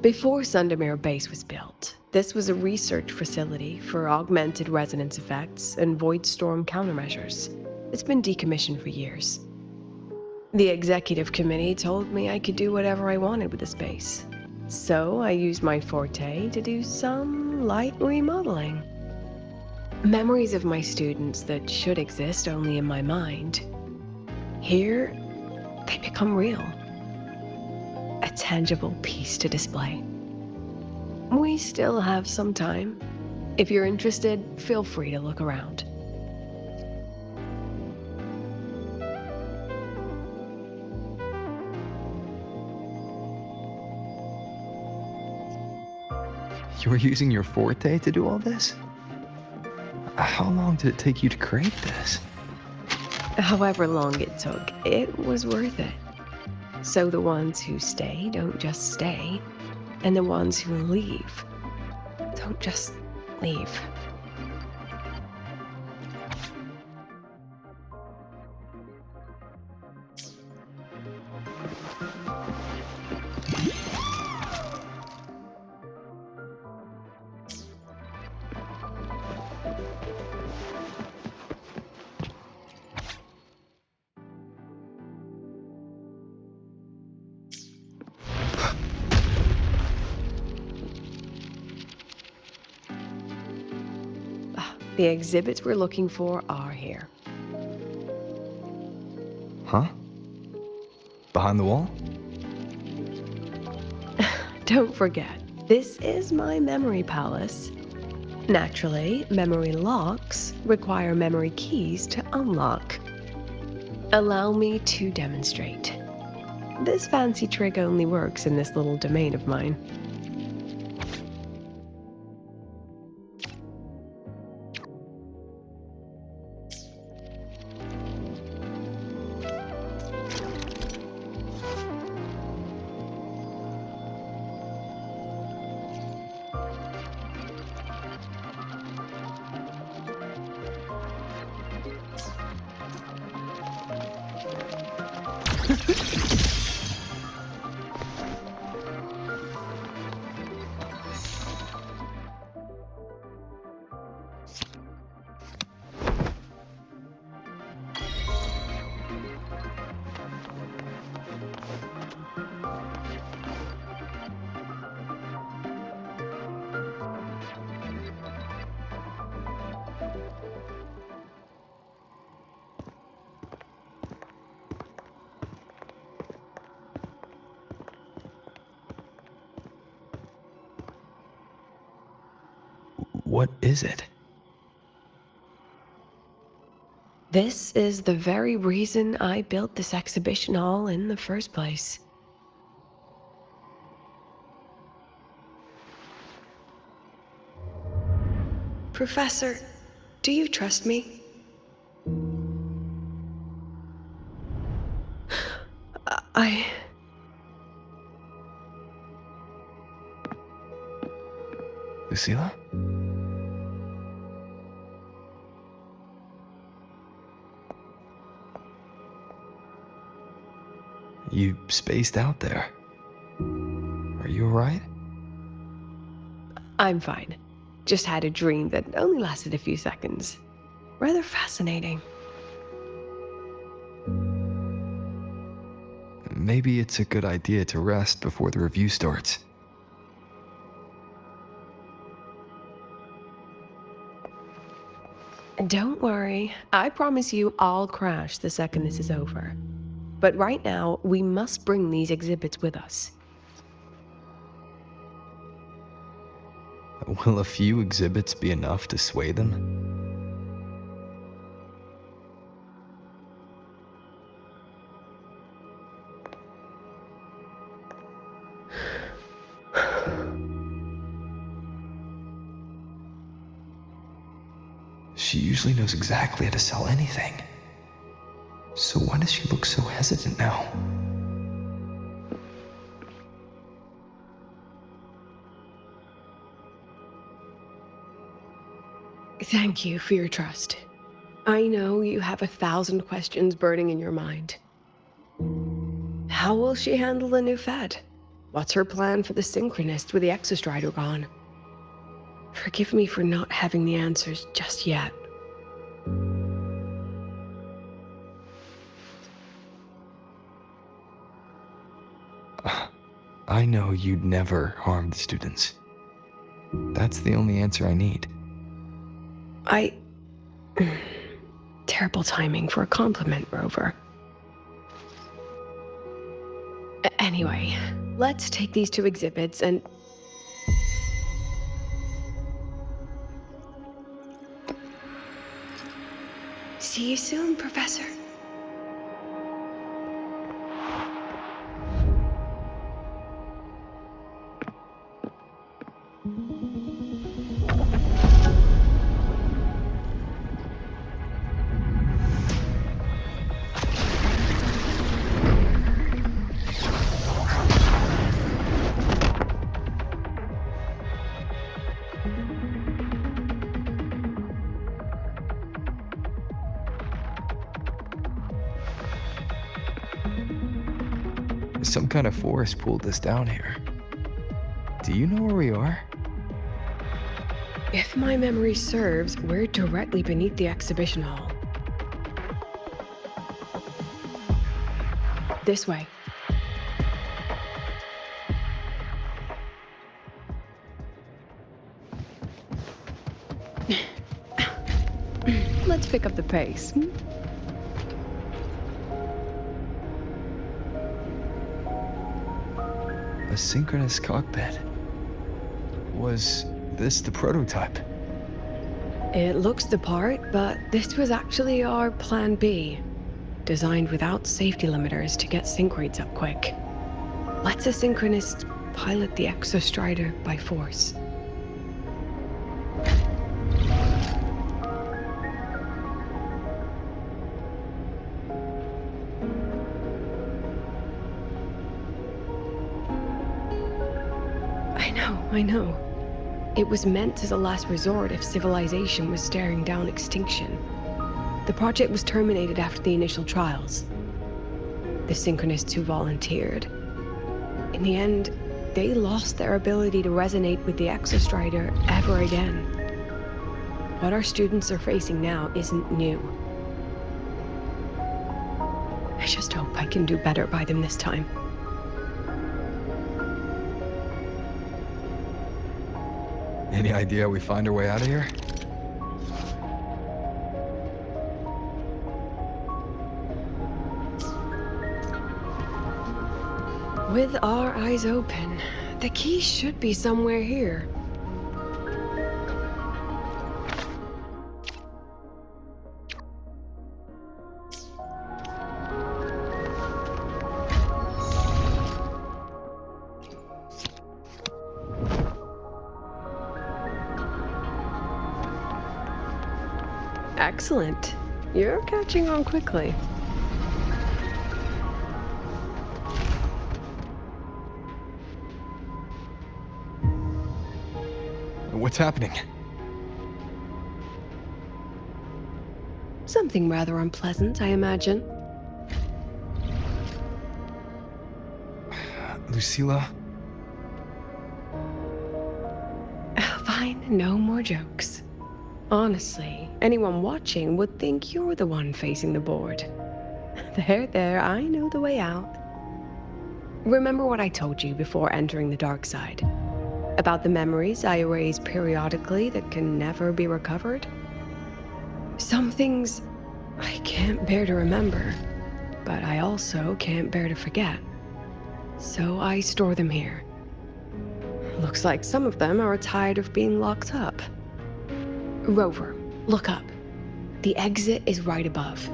Before Sundermere Base was built, this was a research facility for augmented resonance effects and void storm countermeasures. It's been decommissioned for years. The executive committee told me I could do whatever I wanted with the space. So I used my forte to do some light remodeling. Memories of my students that should exist only in my mind. Here, they become real. A tangible piece to display. We still have some time. If you're interested, feel free to look around.
You were using your forte to do all this? How long did it take you to create this?
However long it took, it was worth it. So the ones who stay don't just stay, and the ones who leave don't just leave. The exhibits we're looking for are here.
Huh? Behind the wall?
Don't forget, this is my memory palace. Naturally, memory locks require memory keys to unlock. Allow me to demonstrate. This fancy trick only works in this little domain of mine.
What is it?
This is the very reason I built this exhibition hall in the first place. Professor, do you trust me?
Lucilia? You spaced out there. Are you alright?
I'm fine. Just had a dream that only lasted a few seconds. Rather fascinating.
Maybe it's a good idea to rest before the review starts.
Don't worry. I promise you I'll crash the second this is over. But right now, we must bring these exhibits with us.
Will a few exhibits be enough to sway them? She usually knows exactly how to sell anything. So why does she look so hesitant now?
Thank you for your trust. I know you have 1,000 questions burning in your mind. How will she handle the new Fed? What's her plan for the Synchronist with the Exostrider gone? Forgive me for not having the answers just yet.
I know you'd never harm the students. That's the only answer I need.
Terrible timing for a compliment, Rover. Anyway, let's take these 2 exhibits and... See you soon, Professor.
Some kind of force pulled us down here. Do you know where we are?
If my memory serves, we're directly beneath the exhibition hall. This way. Let's pick up the pace.
A synchronous cockpit. Was this the prototype?
It looks the part, but this was actually our plan B. Designed without safety limiters to get sync rates up quick. Let's a synchronist pilot the Exostrider by force. I know. It was meant as a last resort if civilization was staring down extinction. The project was terminated after the initial trials. the synchronists who volunteered. In the end, they lost their ability to resonate with the Exostrider ever again. What our students are facing now isn't new. I just hope I can do better by them this time.
Any idea how we find our way out of here?
With our eyes open, the key should be somewhere here. Excellent. You're catching on quickly.
What's happening?
Something rather unpleasant, I imagine.
Lucilia?
Fine, no more jokes. Honestly, anyone watching would think you're the one facing the board. There, I know the way out. Remember what I told you before entering the dark side? About the memories I erase periodically that can never be recovered? Some things I can't bear to remember, but I also can't bear to forget. So I store them here. Looks like some of them are tired of being locked up. Rover, look up. The exit is right above.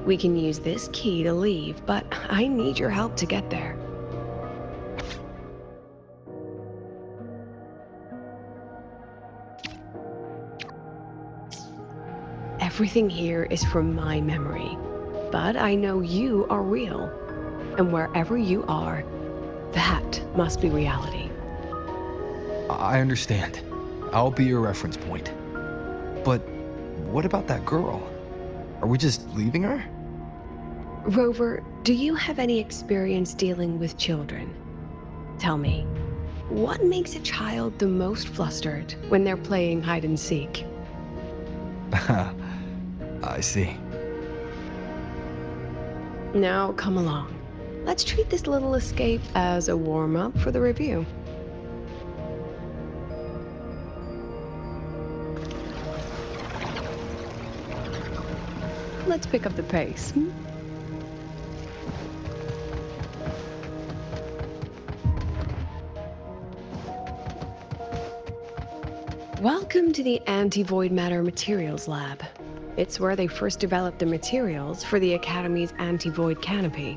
We can use this key to leave, but I need your help to get there. Everything here is from my memory, but I know you are real. And wherever you are, that must be reality.
I understand. I'll be your reference point. But what about that girl? Are we just leaving her?
Rover, do you have any experience dealing with children? Tell me, what makes a child the most flustered when they're playing hide and seek?
I see.
Now, come along. Let's treat this little escape as a warm-up for the review. Let's pick up the pace. Welcome to the Anti-Void Matter Materials Lab. It's where they first developed the materials for the Academy's anti-void canopy.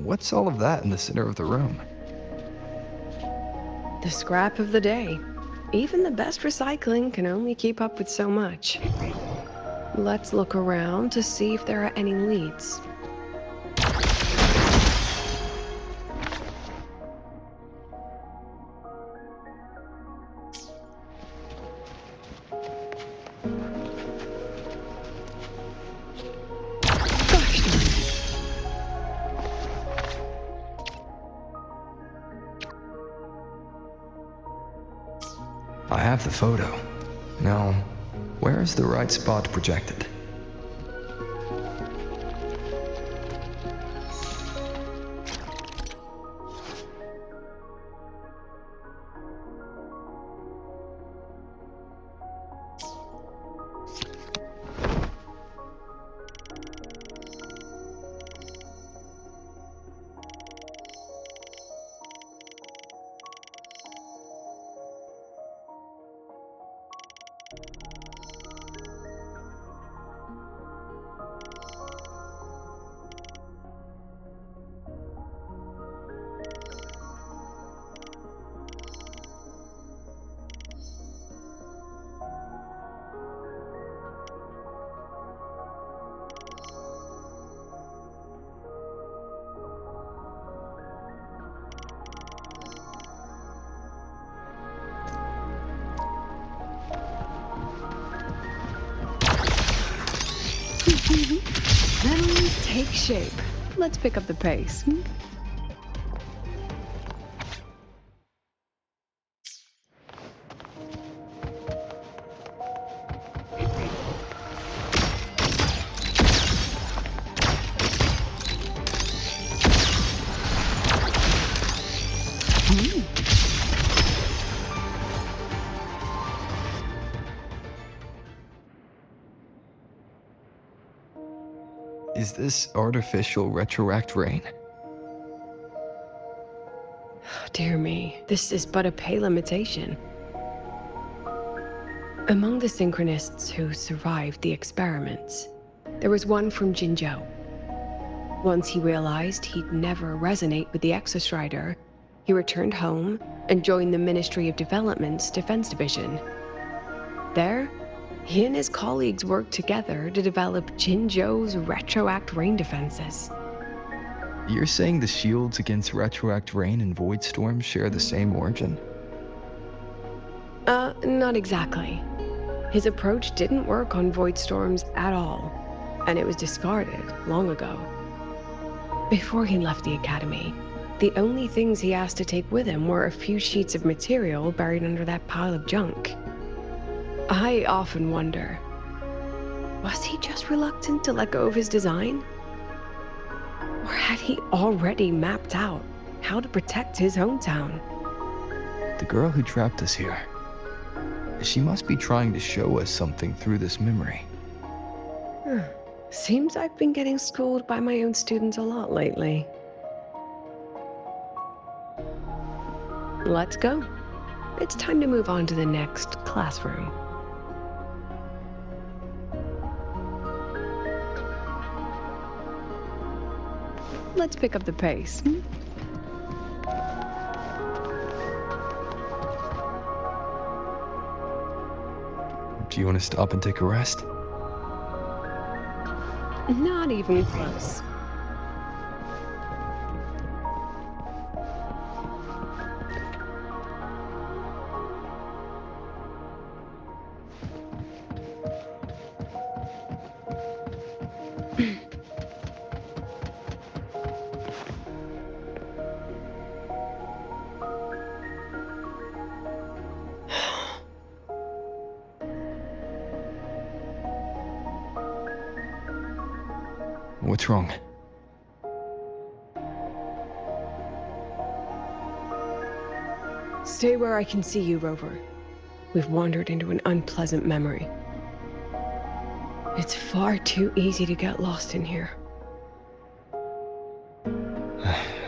What's all of that in the center of the room?
The scrap of the day. Even the best recycling can only keep up with so much. Let's look around to see if there are any leads.
I have the photo. Now, where is the right spot projected?
Memories take shape. Let's pick up the pace.
Is this artificial retroact rain?
Dear me, this is but a pale imitation. Among the synchronists who survived the experiments, there was one from Jinzhou. Once he realized he'd never resonate with the Exostrider, he returned home and joined the Ministry of Development's Defense Division. There, he and his colleagues worked together to develop Jinzhou's retroact rain defenses.
You're saying the shields against retroact rain and void storms share the same origin?
Not exactly. His approach didn't work on void storms at all, and it was discarded long ago. Before he left the academy, the only things he asked to take with him were a few sheets of material buried under that pile of junk. I often wonder, was he just reluctant to let go of his design? Or had he already mapped out how to protect his hometown?
The girl who trapped us here, she must be trying to show us something through this memory.
Seems I've been getting schooled by my own students a lot lately. Let's go. It's time to move on to the next classroom. Let's pick up the pace.
Do you want to stop and take a rest?
Not even close.
What's wrong?
Stay where I can see you, Rover. We've wandered into an unpleasant memory. It's far too easy to get lost in here.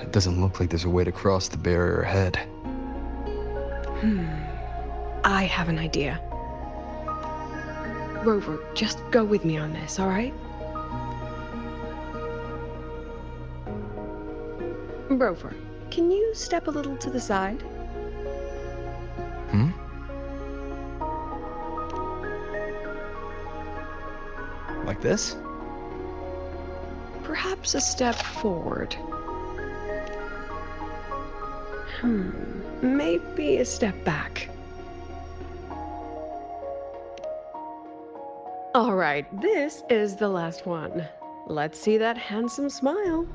It doesn't look like there's a way to cross the barrier ahead.
I have an idea. Rover, just go with me on this, all right? Rover, can you step a little to the side?
Like this?
Perhaps a step forward. Maybe a step back. All right, this is the last one. Let's see that handsome smile.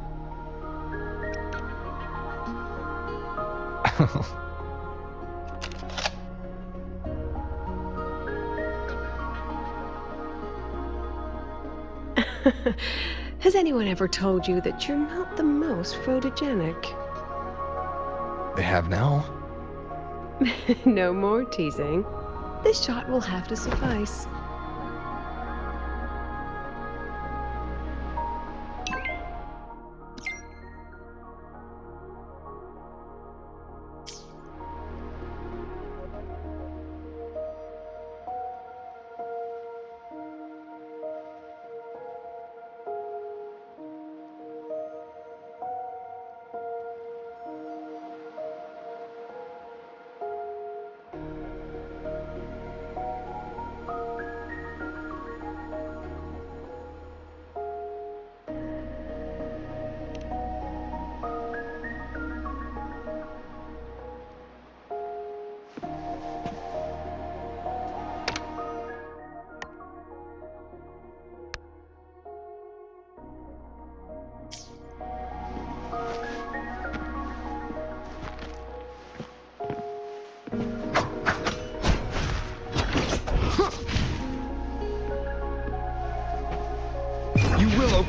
Has anyone ever told you that you're not the most photogenic?
They have now?
No more teasing. This shot will have to suffice.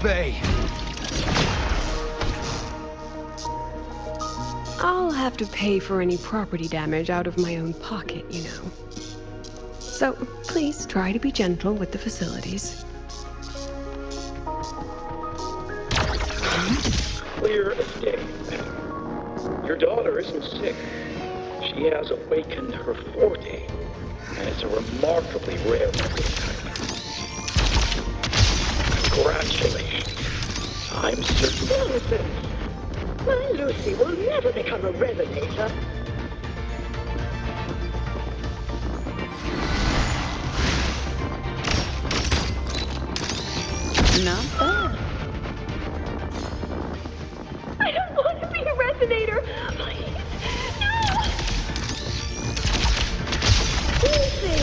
bay.
I'll have to pay for any property damage out of my own pocket, you know. So please try to be gentle with the facilities.
Clear escape. Your daughter isn't sick. She has awakened her forte, and it's a remarkably rare medical type. Congratulations. I'm certain.
Nonsense. My Lucy will never become a resonator.
Not bad.
I don't want to be a resonator. Please. No. Lucy.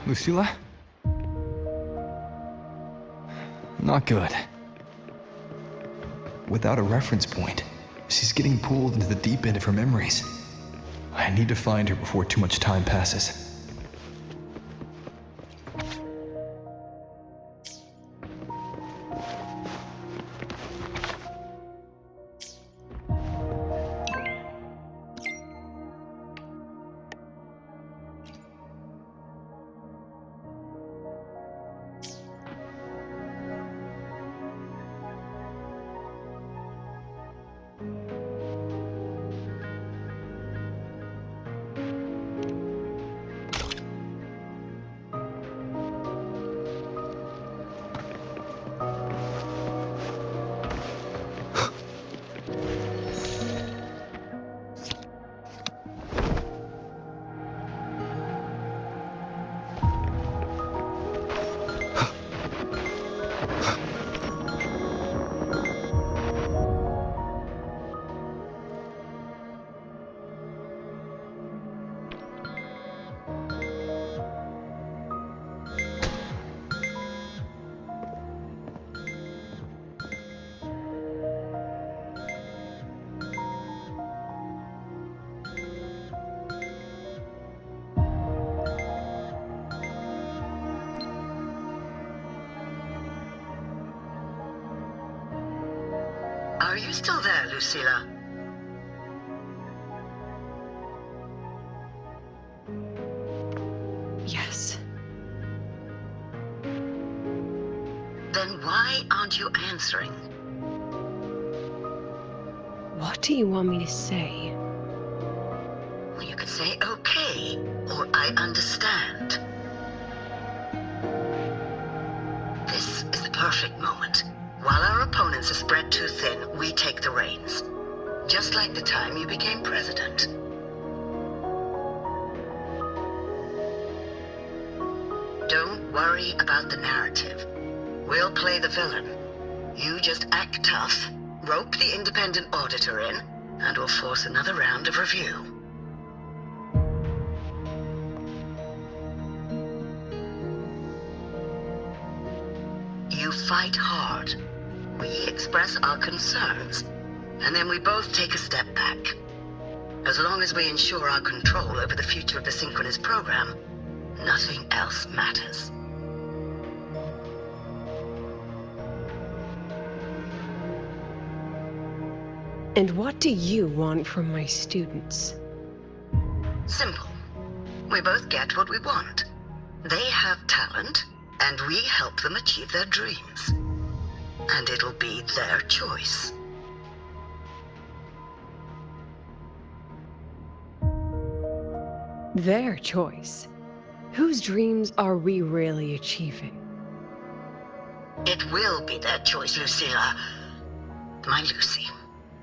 Lucilia? Not good. Without a reference point, she's getting pulled into the deep end of her memories. I need to find her before too much time passes.
Are you still there, Lucilia?
Yes.
Then why aren't you answering?
What do you want me to say?
Well, you could say okay, or I understand. This is the perfect moment. While our opponents are spread too thin, we take the reins. Just like the time you became president. Don't worry about the narrative. We'll play the villain. You just act tough, rope the independent auditor in, and we'll force another round of review. You fight hard. We express our concerns, and then we both take a step back. As long as we ensure our control over the future of the synchronous program, nothing else matters.
And what do you want from my students?
Simple. We both get what we want. They have talent, and we help them achieve their dreams. And it'll be their choice.
Their choice? Whose dreams are we really achieving?
It will be their choice, Lucilia. My Lucy,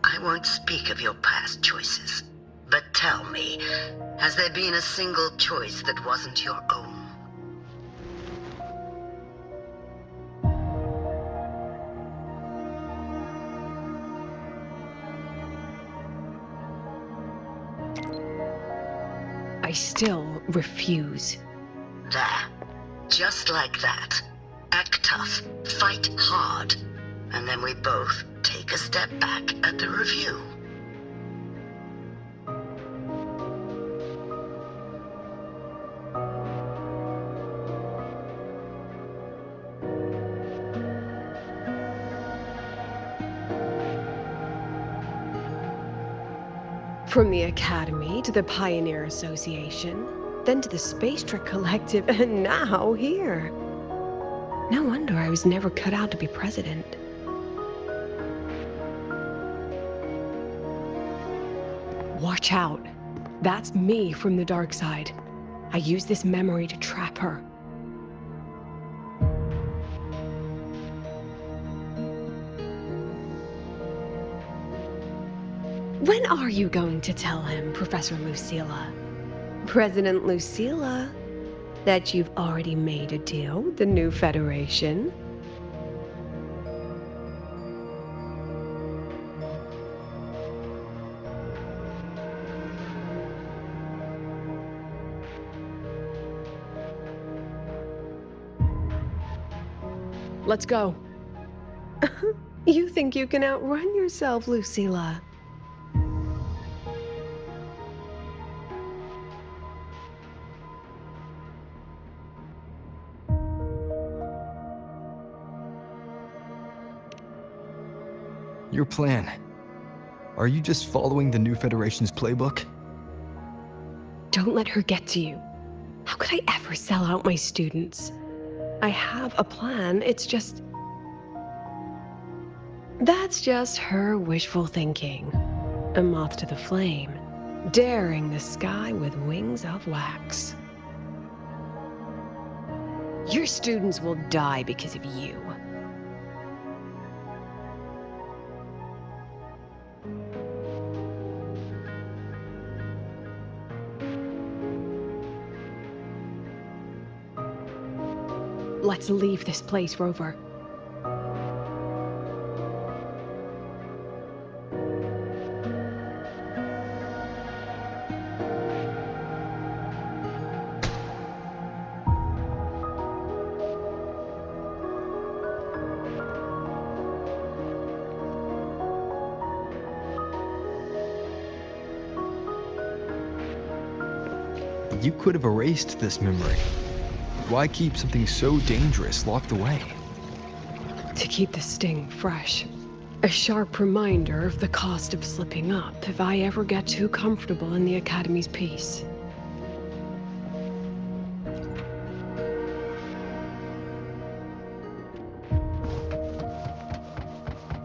I won't speak of your past choices. But tell me, has there been a single choice that wasn't your own?
I still refuse.
There. Just like that. Act tough, fight hard, and then we both take a step back at the review.
From the Academy to the Pioneer Association, then to the Space Trek Collective, and now here. No wonder I was never cut out to be president. Watch out. That's me from the dark side. I use this memory to trap her. When are you going to tell him, Professor Lucilia? President Lucilia, that you've already made a deal with the new Federation? Let's go. You think you can outrun yourself, Lucilia?
Your plan. Are you just following the new Federation's playbook?
Don't let her get to you. How could I ever sell out my students? I have a plan, it's just... That's just her wishful thinking. A moth to the flame, daring the sky with wings of wax. Your students will die because of you. Let's leave this place, Rover.
You could have erased this memory. Why keep something so dangerous locked away?
To keep the sting fresh. A sharp reminder of the cost of slipping up if I ever get too comfortable in the Academy's peace.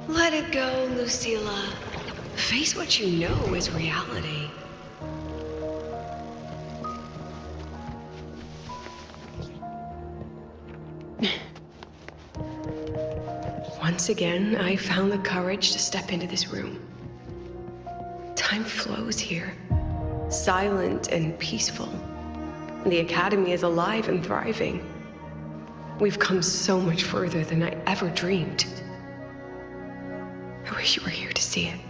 Let it go, Lucilia. Face what you know is reality. Once again, I found the courage to step into this room. Time flows here, silent and peaceful. The Academy is alive and thriving. We've come so much further than I ever dreamed. I wish you were here to see it.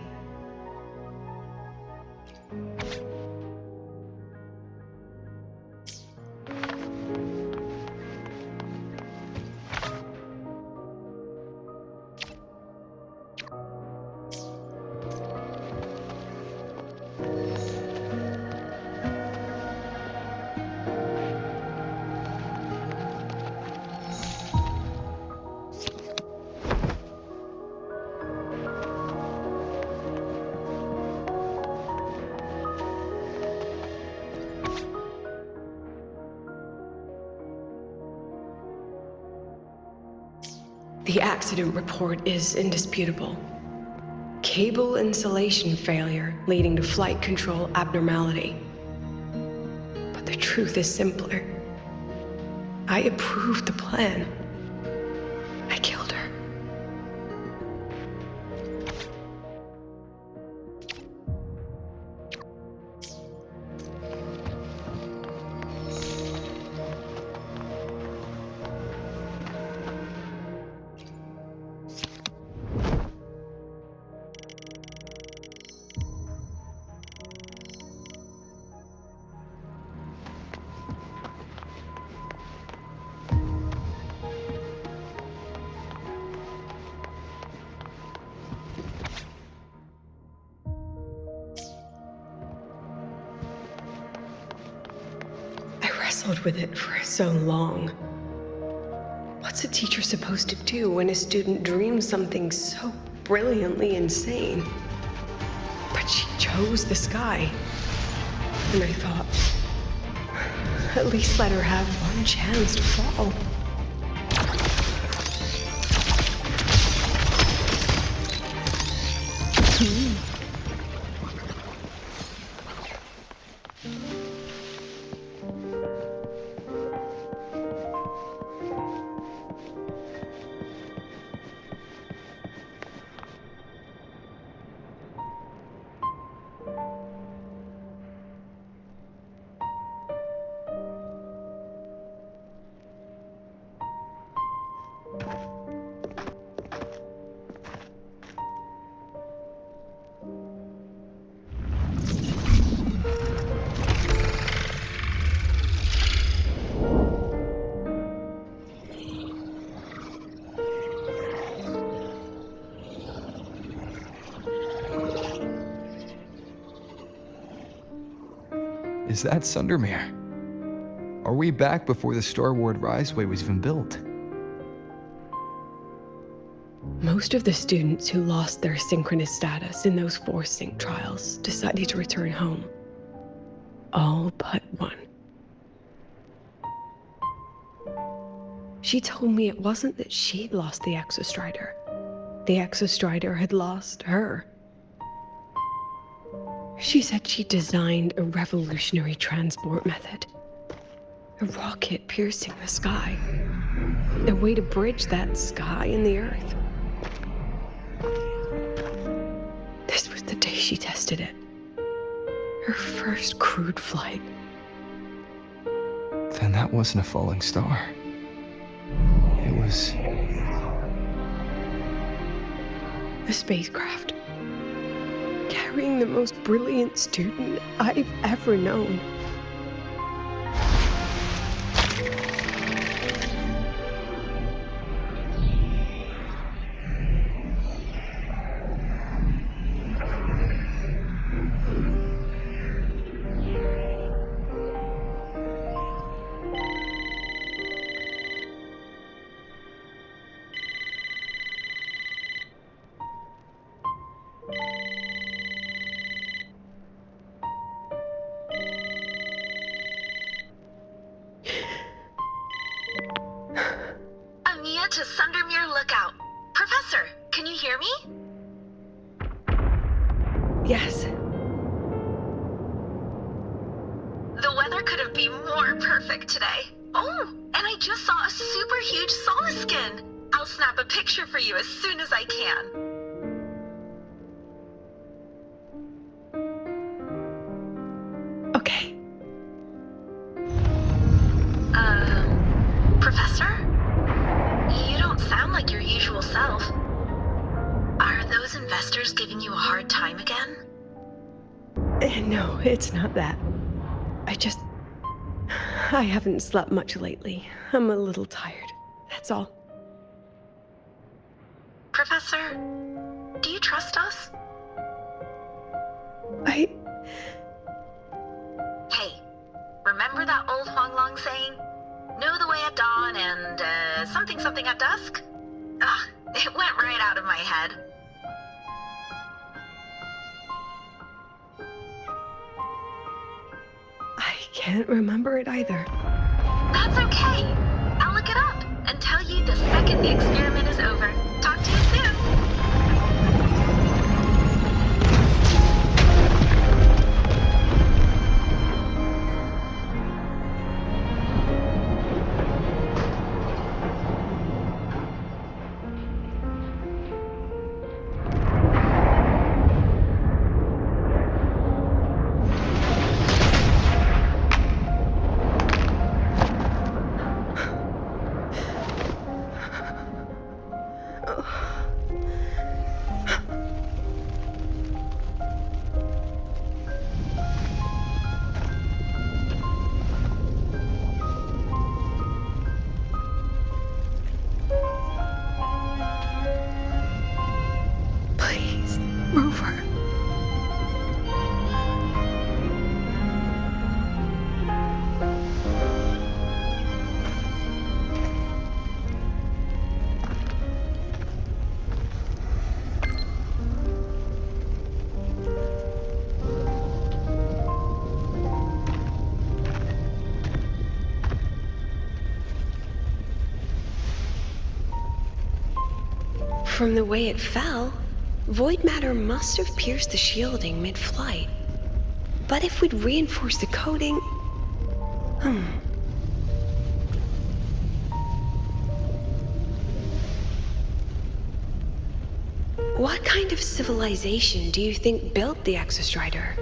The accident report is indisputable. Cable insulation failure leading to flight control abnormality. But the truth is simpler. I approved the plan. I killed her. With it for so long. What's a teacher supposed to do when a student dreams something so brilliantly insane? But she chose the sky. And I thought, at least let her have one chance to fall.
Is that Sundermere? Are we back before the Star Ward Riseway was even built?
Most of the students who lost their synchronous status in those force sync trials decided to return home. All but one. She told me it wasn't that she'd lost the Exostrider. The Exostrider had lost her. She said she designed a revolutionary transport method. A rocket piercing the sky. A way to bridge that sky and the Earth. This was the day she tested it. Her first crewed flight.
Then that wasn't a falling star. It was...
a spacecraft. Carrying the most brilliant student I've ever known.
To Sundermere Lookout. Professor, can you hear me?
Yes.
The weather couldn't be more perfect today. Oh, and I just saw a super huge solaskin. I'll snap a picture for you as soon as I can.
Okay.
Professor? You don't sound like your usual self. Are those investors giving you a hard time again?
No, it's not that. I haven't slept much lately. I'm a little tired. That's all.
Professor, do you trust us?
Hey,
remember that old Huanglong saying? Know the way at dawn and, something at dusk? Ugh, it went right out of my head.
I can't remember it either.
That's okay. I'll look it up and tell you the second the experiment is over. Talk to you soon.
From the way it fell, void matter must have pierced the shielding mid-flight. But if we'd reinforced the coating... What kind of civilization do you think built the Exostrider?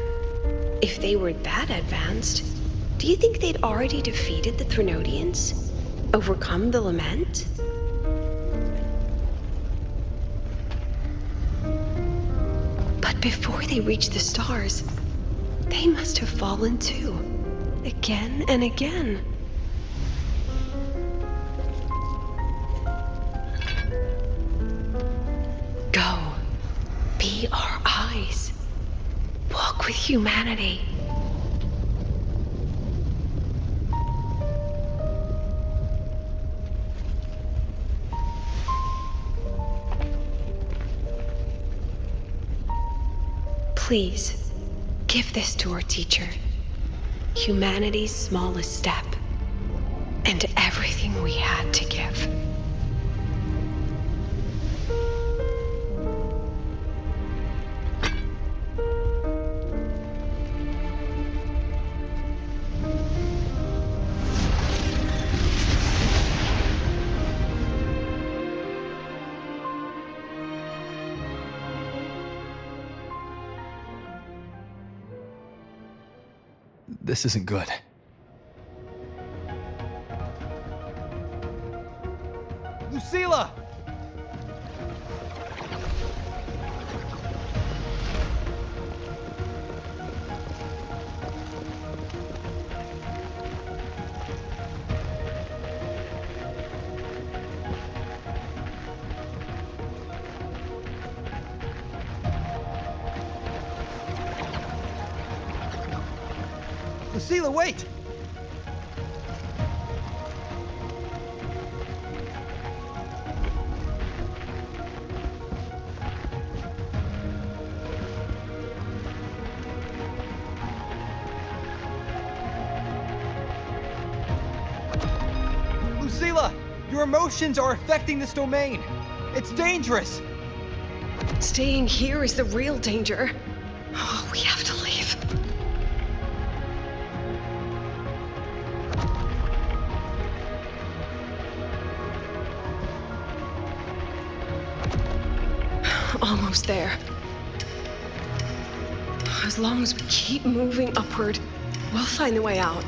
If they were that advanced, do you think they'd already defeated the Threnodians? Overcome the Lament? But before they reached the stars, they must have fallen too. Again and again. Go. Be our eyes. Walk with humanity. Please, give this to our teacher. Humanity's smallest step, and everything we had to give.
This isn't good.
Lucilia! Lucilia, wait! Lucilia, your emotions are affecting this domain. It's dangerous.
Staying here is the real danger. Oh, we have to leave. Almost there. As long as we keep moving upward, we'll find a way out.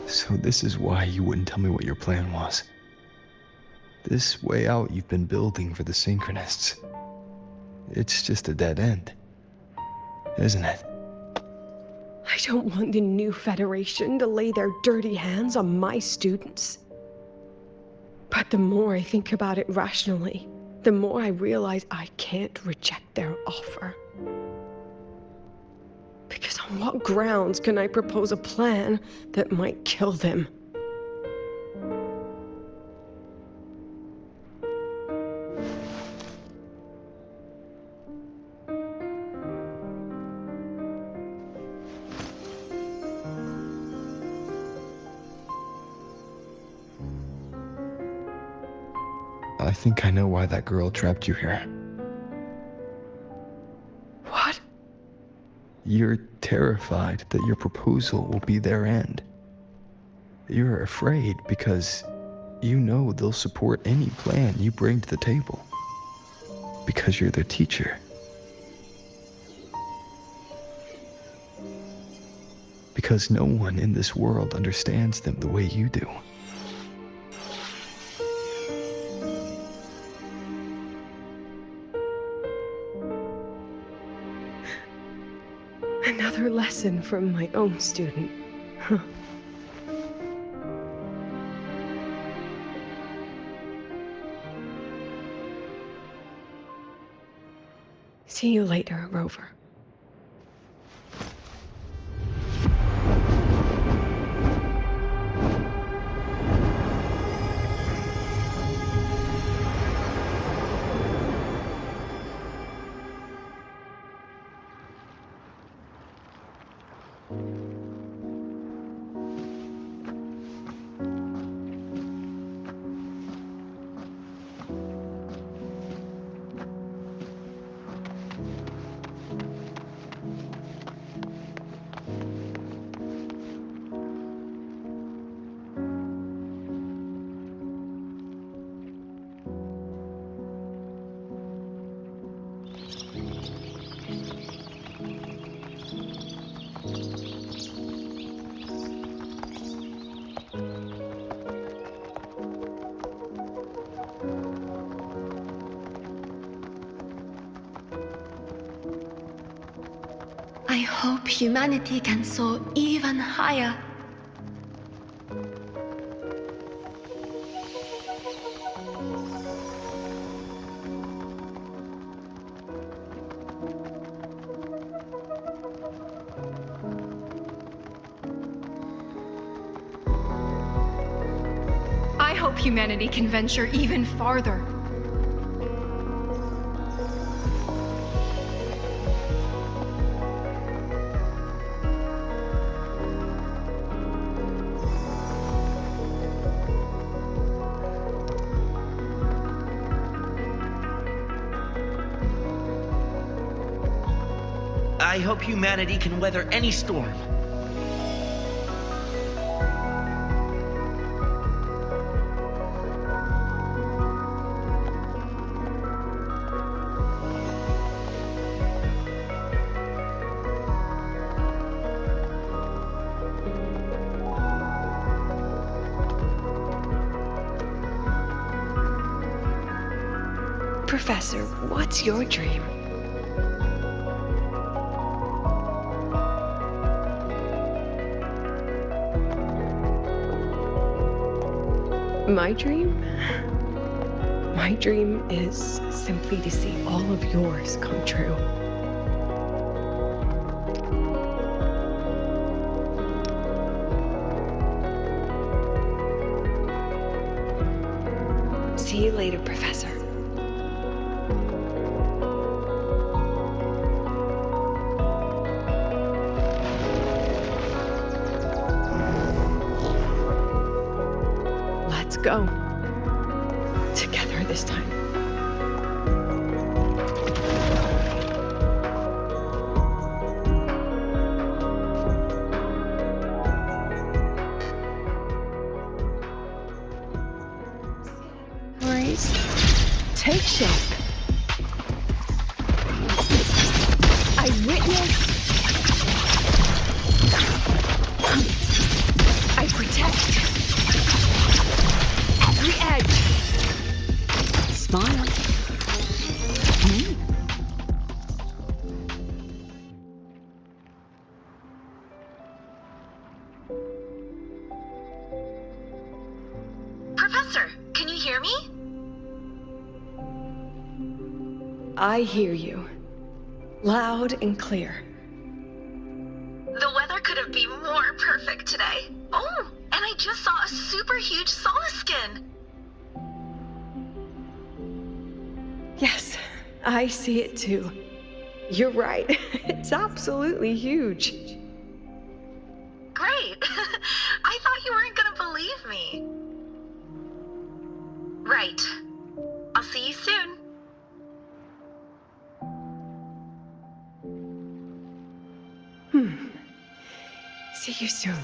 So this is why you wouldn't tell me what your plan was. This way out you've been building for the Synchronists. It's just a dead end, isn't it?
I don't want the new Federation to lay their dirty hands on my students. But the more I think about it rationally, the more I realize I can't reject their offer. Because on what grounds can I propose a plan that might kill them?
I think I know why that girl trapped you here.
What?
You're terrified that your proposal will be their end. You're afraid because you know they'll support any plan you bring to the table. Because you're their teacher. Because no one in this world understands them the way you do.
Another lesson from my own student. Huh. See you later, Rover.
I hope humanity can soar even higher.
I hope humanity can venture even farther.
I hope humanity can weather any storm.
Professor, what's your dream? My dream? My dream is simply to see all of yours come true. See you later, Professor. Let's go. Together this time. Worries take shape. I witness. I protect. Every edge. Smile.
Professor, can you hear me?
I hear you. Loud and clear.
The weather couldn't be more perfect today. Oh, and I just saw a super huge solaskin.
Yes, I see it too. You're right. It's absolutely huge.
Great. I thought you weren't gonna believe me. Right. I'll see you soon.
See you soon.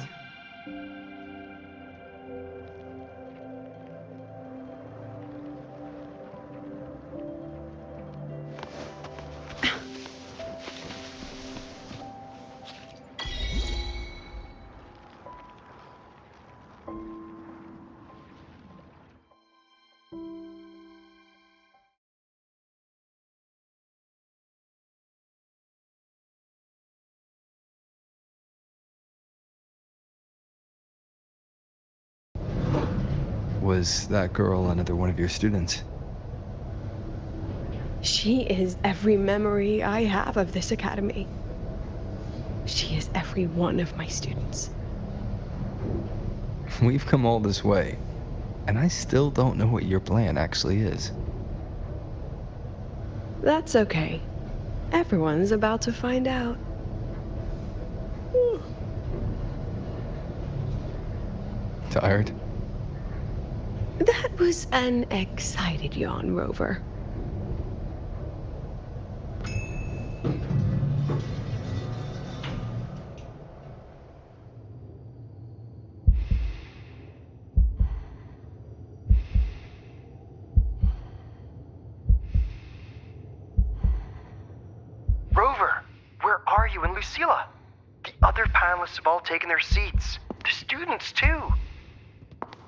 Was that girl another one of your students?
She is every memory I have of this academy. She is every one of my students.
We've come all this way, and I still don't know what your plan actually is.
That's okay. Everyone's about to find out.
Tired?
That was an excited yawn, Rover.
Rover, where are you and Lucilia? The other panelists have all taken their seats. The students, too.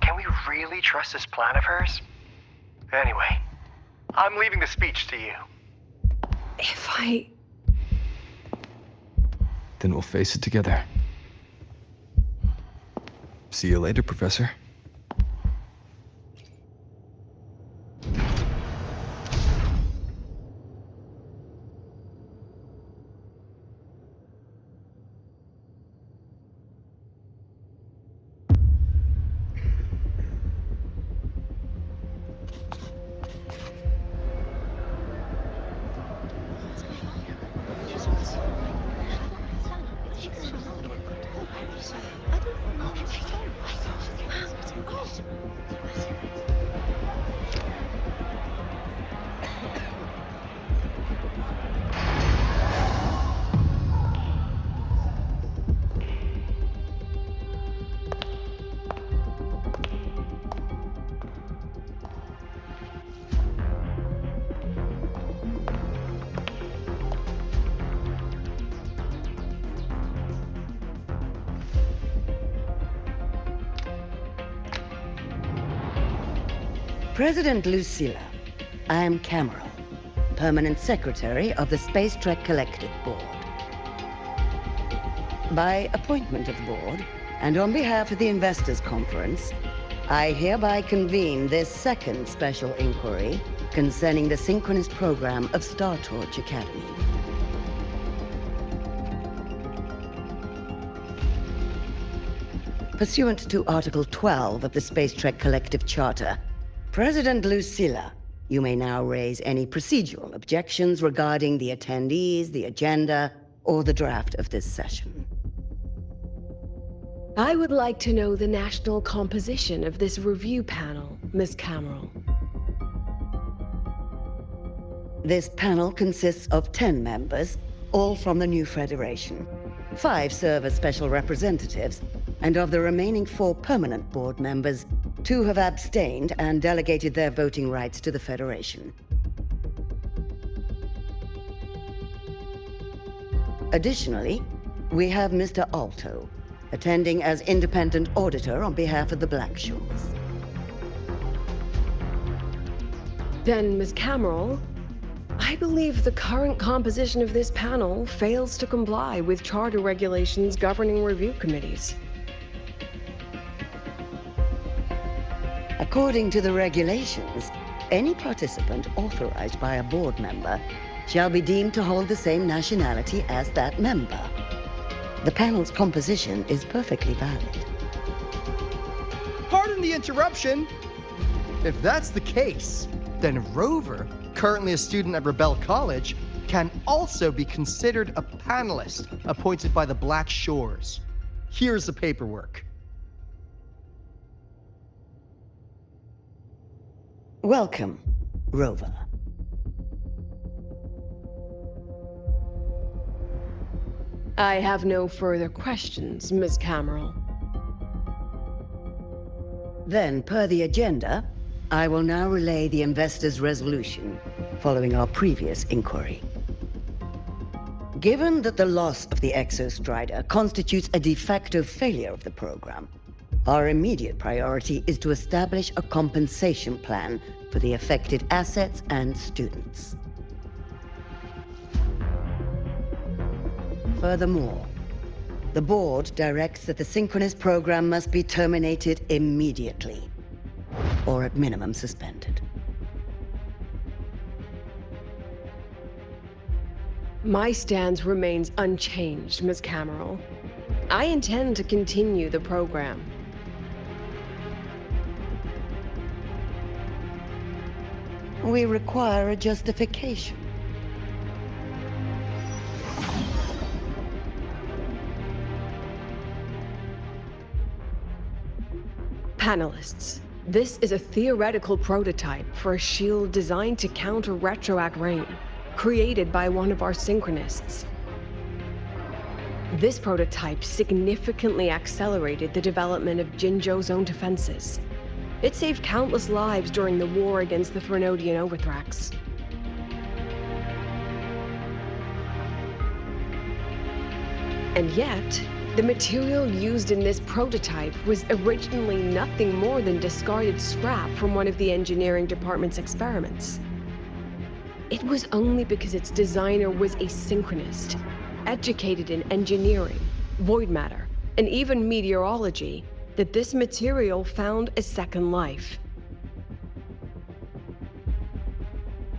Can we really trust this plan of hers? Anyway, I'm leaving the speech to you.
Then we'll face it together. See you later, Professor.
President Lucilia, I'm Cameron, Permanent Secretary of the Space Trek Collective Board. By appointment of the board, and on behalf of the Investors Conference, I hereby convene this second special inquiry concerning the synchronous program of Star Torch Academy. Pursuant to Article 12 of the Space Trek Collective Charter, President Lucilia, you may now raise any procedural objections regarding the attendees, the agenda, or the draft of this session.
I would like to know the national composition of this review panel, Ms. Cameron.
This panel consists of 10 members, all from the new Federation. 5 serve as special representatives, and of the remaining 4 permanent board members, 2 have abstained and delegated their voting rights to the Federation. Additionally, we have Mr. Alto, attending as independent auditor on behalf of the Black Shores.
Then, Ms. Cameron, I believe the current composition of this panel fails to comply with charter regulations governing review committees.
According to the regulations, any participant authorized by a board member shall be deemed to hold the same nationality as that member. The panel's composition is perfectly valid.
Pardon the interruption. If that's the case, then Rover, currently a student at Rebel College, can also be considered a panelist appointed by the Black Shores. Here's the paperwork.
Welcome, Rover.
I have no further questions, Ms. Cameron.
Then, per the agenda, I will now relay the investors' resolution following our previous inquiry. Given that the loss of the Exostrider constitutes a de facto failure of the program, our immediate priority is to establish a compensation plan for the affected assets and students. Furthermore, the board directs that the synchronous program must be terminated immediately. or at minimum suspended.
My stance remains unchanged, Ms. Cameron. I intend to continue the program.
We require a justification.
Panelists, this is a theoretical prototype for a shield designed to counter retroact rain, created by one of our synchronists. This prototype significantly accelerated the development of Jinzhou's own defenses. It saved countless lives during the war against the Threnodian Overthrax. And yet, the material used in this prototype was originally nothing more than discarded scrap from one of the engineering department's experiments. It was only because its designer was a synchronist, educated in engineering, void matter, and even meteorology, that this material found a second life.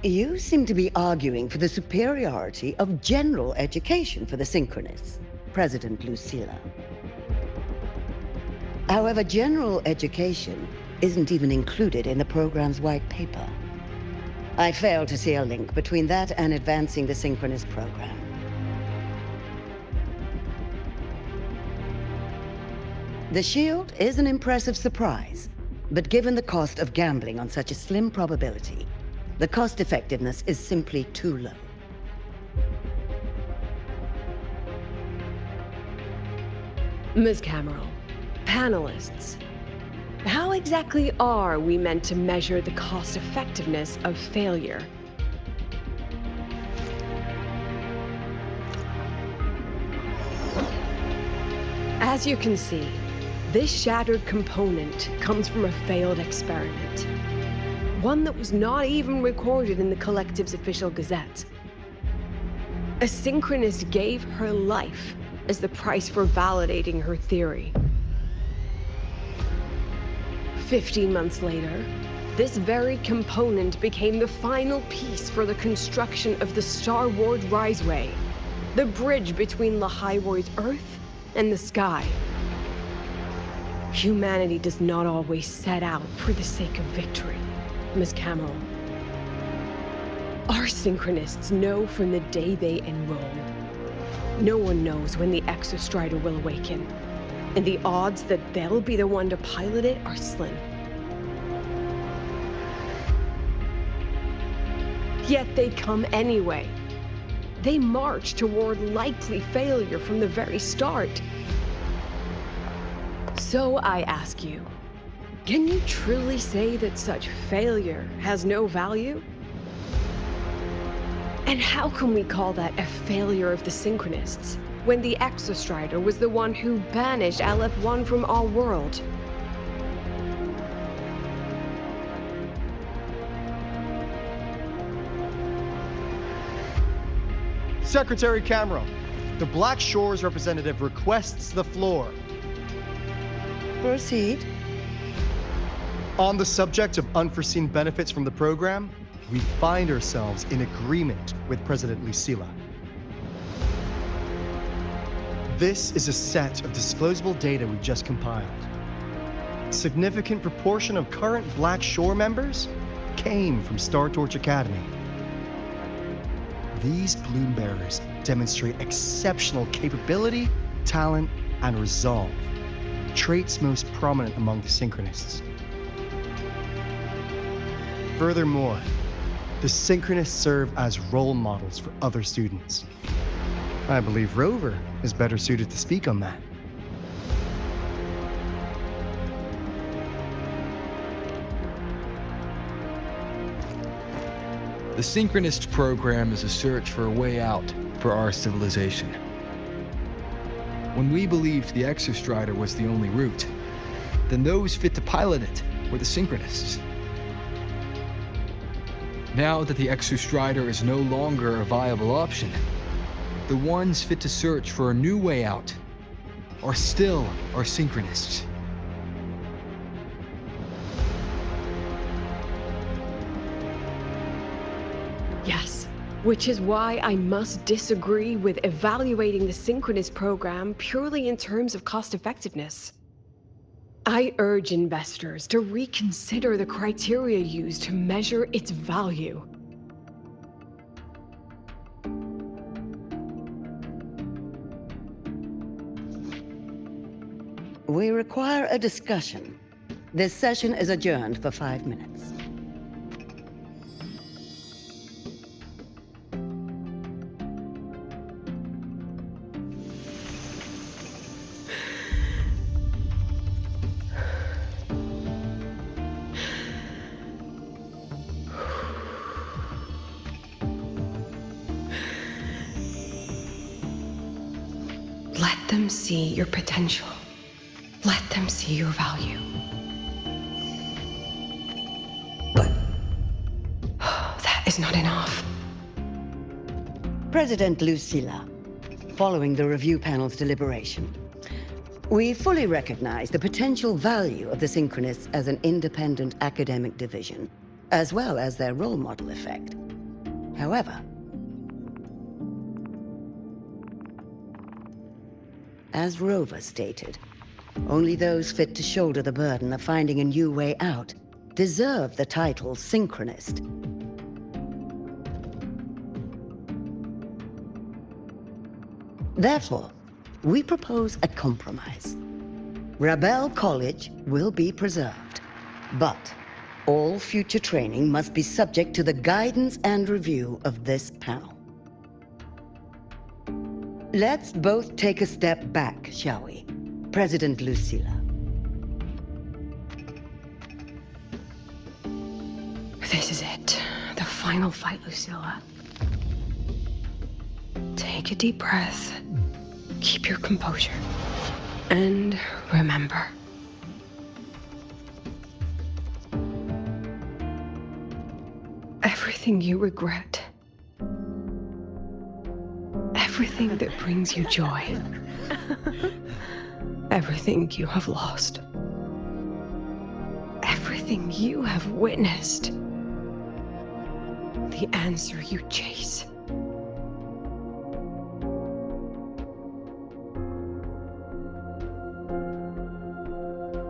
You seem to be arguing for the superiority of general education for the synchronists, President Lucilia. However, general education isn't even included in the program's white paper. I fail to see a link between that and advancing the synchronist program. The shield is an impressive surprise, but given the cost of gambling on such a slim probability, the cost effectiveness is simply too low.
Ms. Cameron, panelists, how exactly are we meant to measure the cost effectiveness of failure? As you can see, this shattered component comes from a failed experiment. One that was not even recorded in the Collective's official gazette. A synchronist gave her life as the price for validating her theory. 15 months later, this very component became the final piece for the construction of the Starward Riseway, the bridge between Lahai-Roi's Earth and the sky. Humanity does not always set out for the sake of victory, Ms. Cameron. Our synchronists know from the day they enroll. No one knows when the Exostrider will awaken, and the odds that they'll be the one to pilot it are slim. Yet they come anyway. They march toward likely failure from the very start. So I ask you, can you truly say that such failure has no value? And how can we call that a failure of the Synchronists, when the Exostrider was the one who banished LF1 from our world?
Secretary Cameron, the Black Shores representative requests the floor.
Proceed.
On the subject of unforeseen benefits from the program, we find ourselves in agreement with President Lucilia. This is a set of disclosable data we just compiled. A significant proportion of current Black Shore members came from Star Torch Academy. These bloom bearers demonstrate exceptional capability, talent, and resolve, traits most prominent among the Synchronists. Furthermore, the Synchronists serve as role models for other students. I believe Rover is better suited to speak on that.
The Synchronist program is a search for a way out for our civilization. When we believed the Exostrider was the only route, then those fit to pilot it were the Synchronists. Now that the Exostrider is no longer a viable option, the ones fit to search for a new way out are still our Synchronists.
Which is why I must disagree with evaluating the synchronous program purely in terms of cost effectiveness. I urge investors to reconsider the criteria used to measure its value.
We require a discussion. This session is adjourned for 5 minutes.
Let them see your potential. Let them see your value. But that is not enough.
President Lucilia, following the review panel's deliberation, we fully recognize the potential value of the Synchronists as an independent academic division, as well as their role model effect. However, as Rover stated, only those fit to shoulder the burden of finding a new way out deserve the title Synchronist. Therefore, we propose a compromise. Rebel College will be preserved, but all future training must be subject to the guidance and review of this panel. Let's both take a step back, shall we? President Lucilia.
This is it. The final fight, Lucilia. Take a deep breath. Keep your composure. And remember. Everything you regret. Everything that brings you joy. Everything you have lost. Everything you have witnessed. The answer you chase.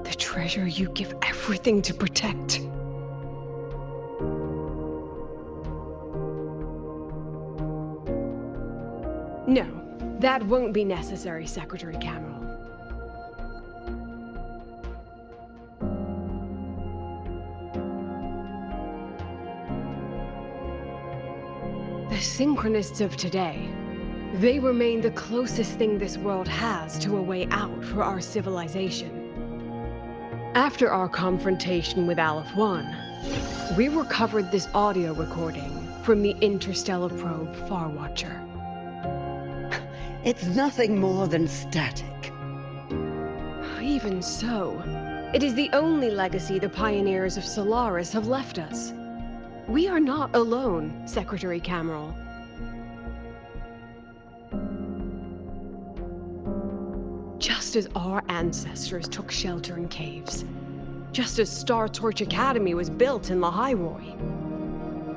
The treasure you give everything to protect. No, that won't be necessary, Secretary Cameron. The Synchronists of today, they remain the closest thing this world has to a way out for our civilization. After our confrontation with Aleph 1, we recovered this audio recording from the interstellar probe Farwatcher.
It's nothing more than static.
Even so, it is the only legacy the pioneers of Solaris have left us. We are not alone, Secretary Cameron. Just as our ancestors took shelter in caves, just as Star Torch Academy was built in Lahai-Roi,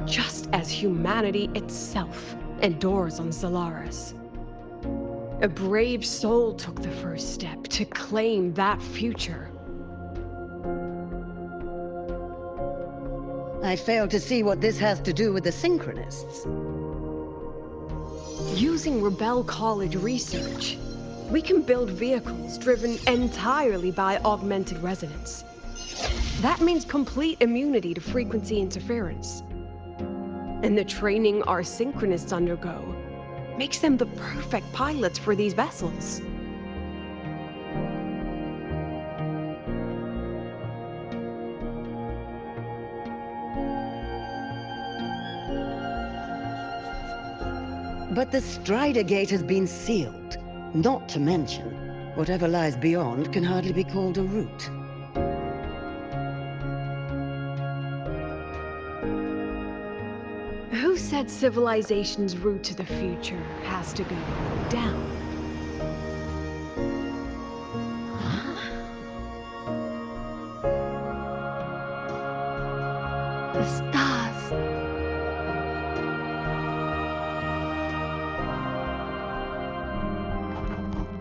just as humanity itself endures on Solaris, a brave soul took the first step to claim that future.
I fail to see what this has to do with the Synchronists.
Using Rebel College research, we can build vehicles driven entirely by augmented resonance. That means complete immunity to frequency interference. And the training our Synchronists undergo makes them the perfect pilots for these vessels.
But the Strider Gate has been sealed. Not to mention, whatever lies beyond can hardly be called a route.
Who said civilization's route to the future has to go down?
The stars.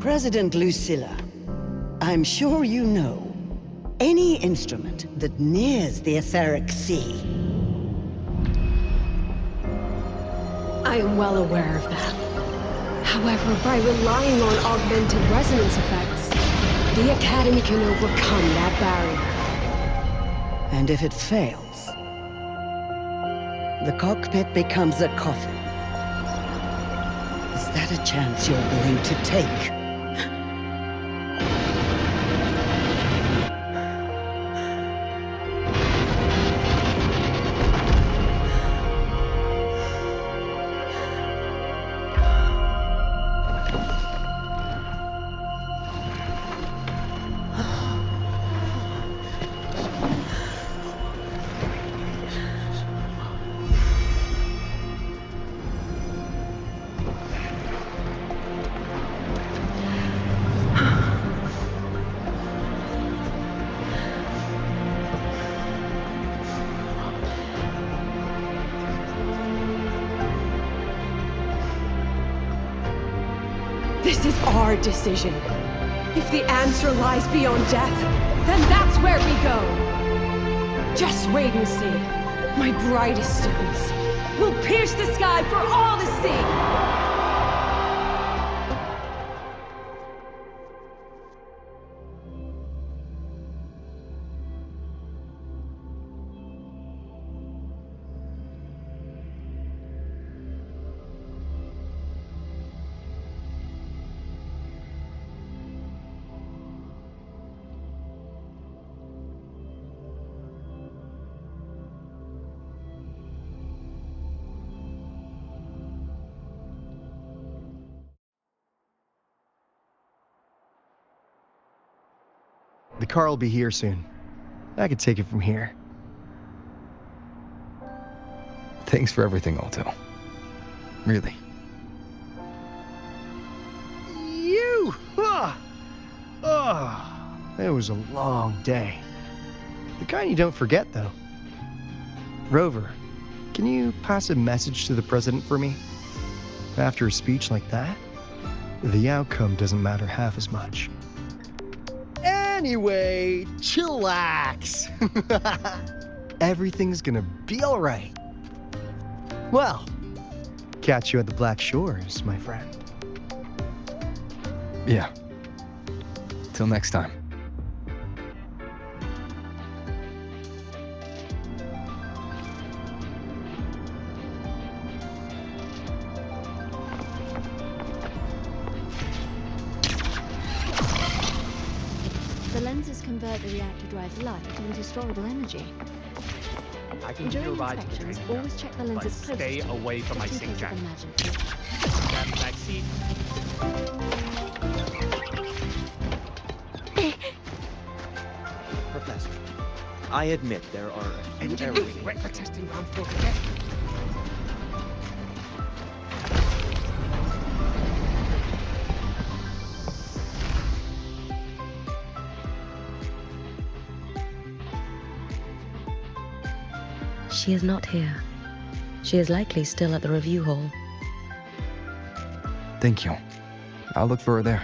President Lucilia, I'm sure you know, any instrument that nears the etheric sea.
I am well aware of that. However, by relying on augmented resonance effects, the Academy can overcome that barrier.
And if it fails, the cockpit becomes a coffin. Is that a chance you're willing to take?
This is our decision. If the answer lies beyond death, then that's where we go. Just wait and see. My brightest students will pierce the sky for all to see.
The car will be here soon. I could take it from here.
Thanks for everything, Alto. Really.
You! It was a long day. The kind you don't forget, though. Rover, can you pass a message to the president for me? After a speech like that, the outcome doesn't matter half as much. Anyway, chillax. Everything's gonna be all right. Well, catch you at the Black Shores, my friend.
Yeah. Till next time.
The lenses convert the reactor drive's light into storable energy.
I can give you a ride to the training ground,
always check the lenses
but stay away from my sink jack. Grab the back seat.
Professor, I admit there are a few errors.
Wait for testing ground floor.
She is not here. She is likely still at the review hall.
Thank you. I'll look for her there.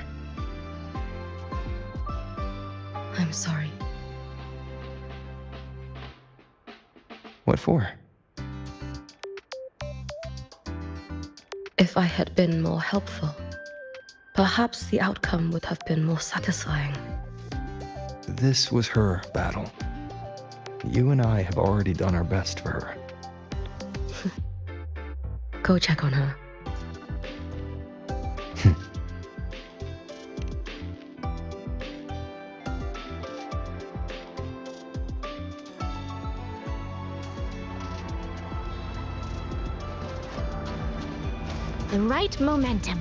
I'm sorry.
What for?
If I had been more helpful, perhaps the outcome would have been more satisfying.
This was her battle. You and I have already done our best for her.
Go check on her.
The right momentum.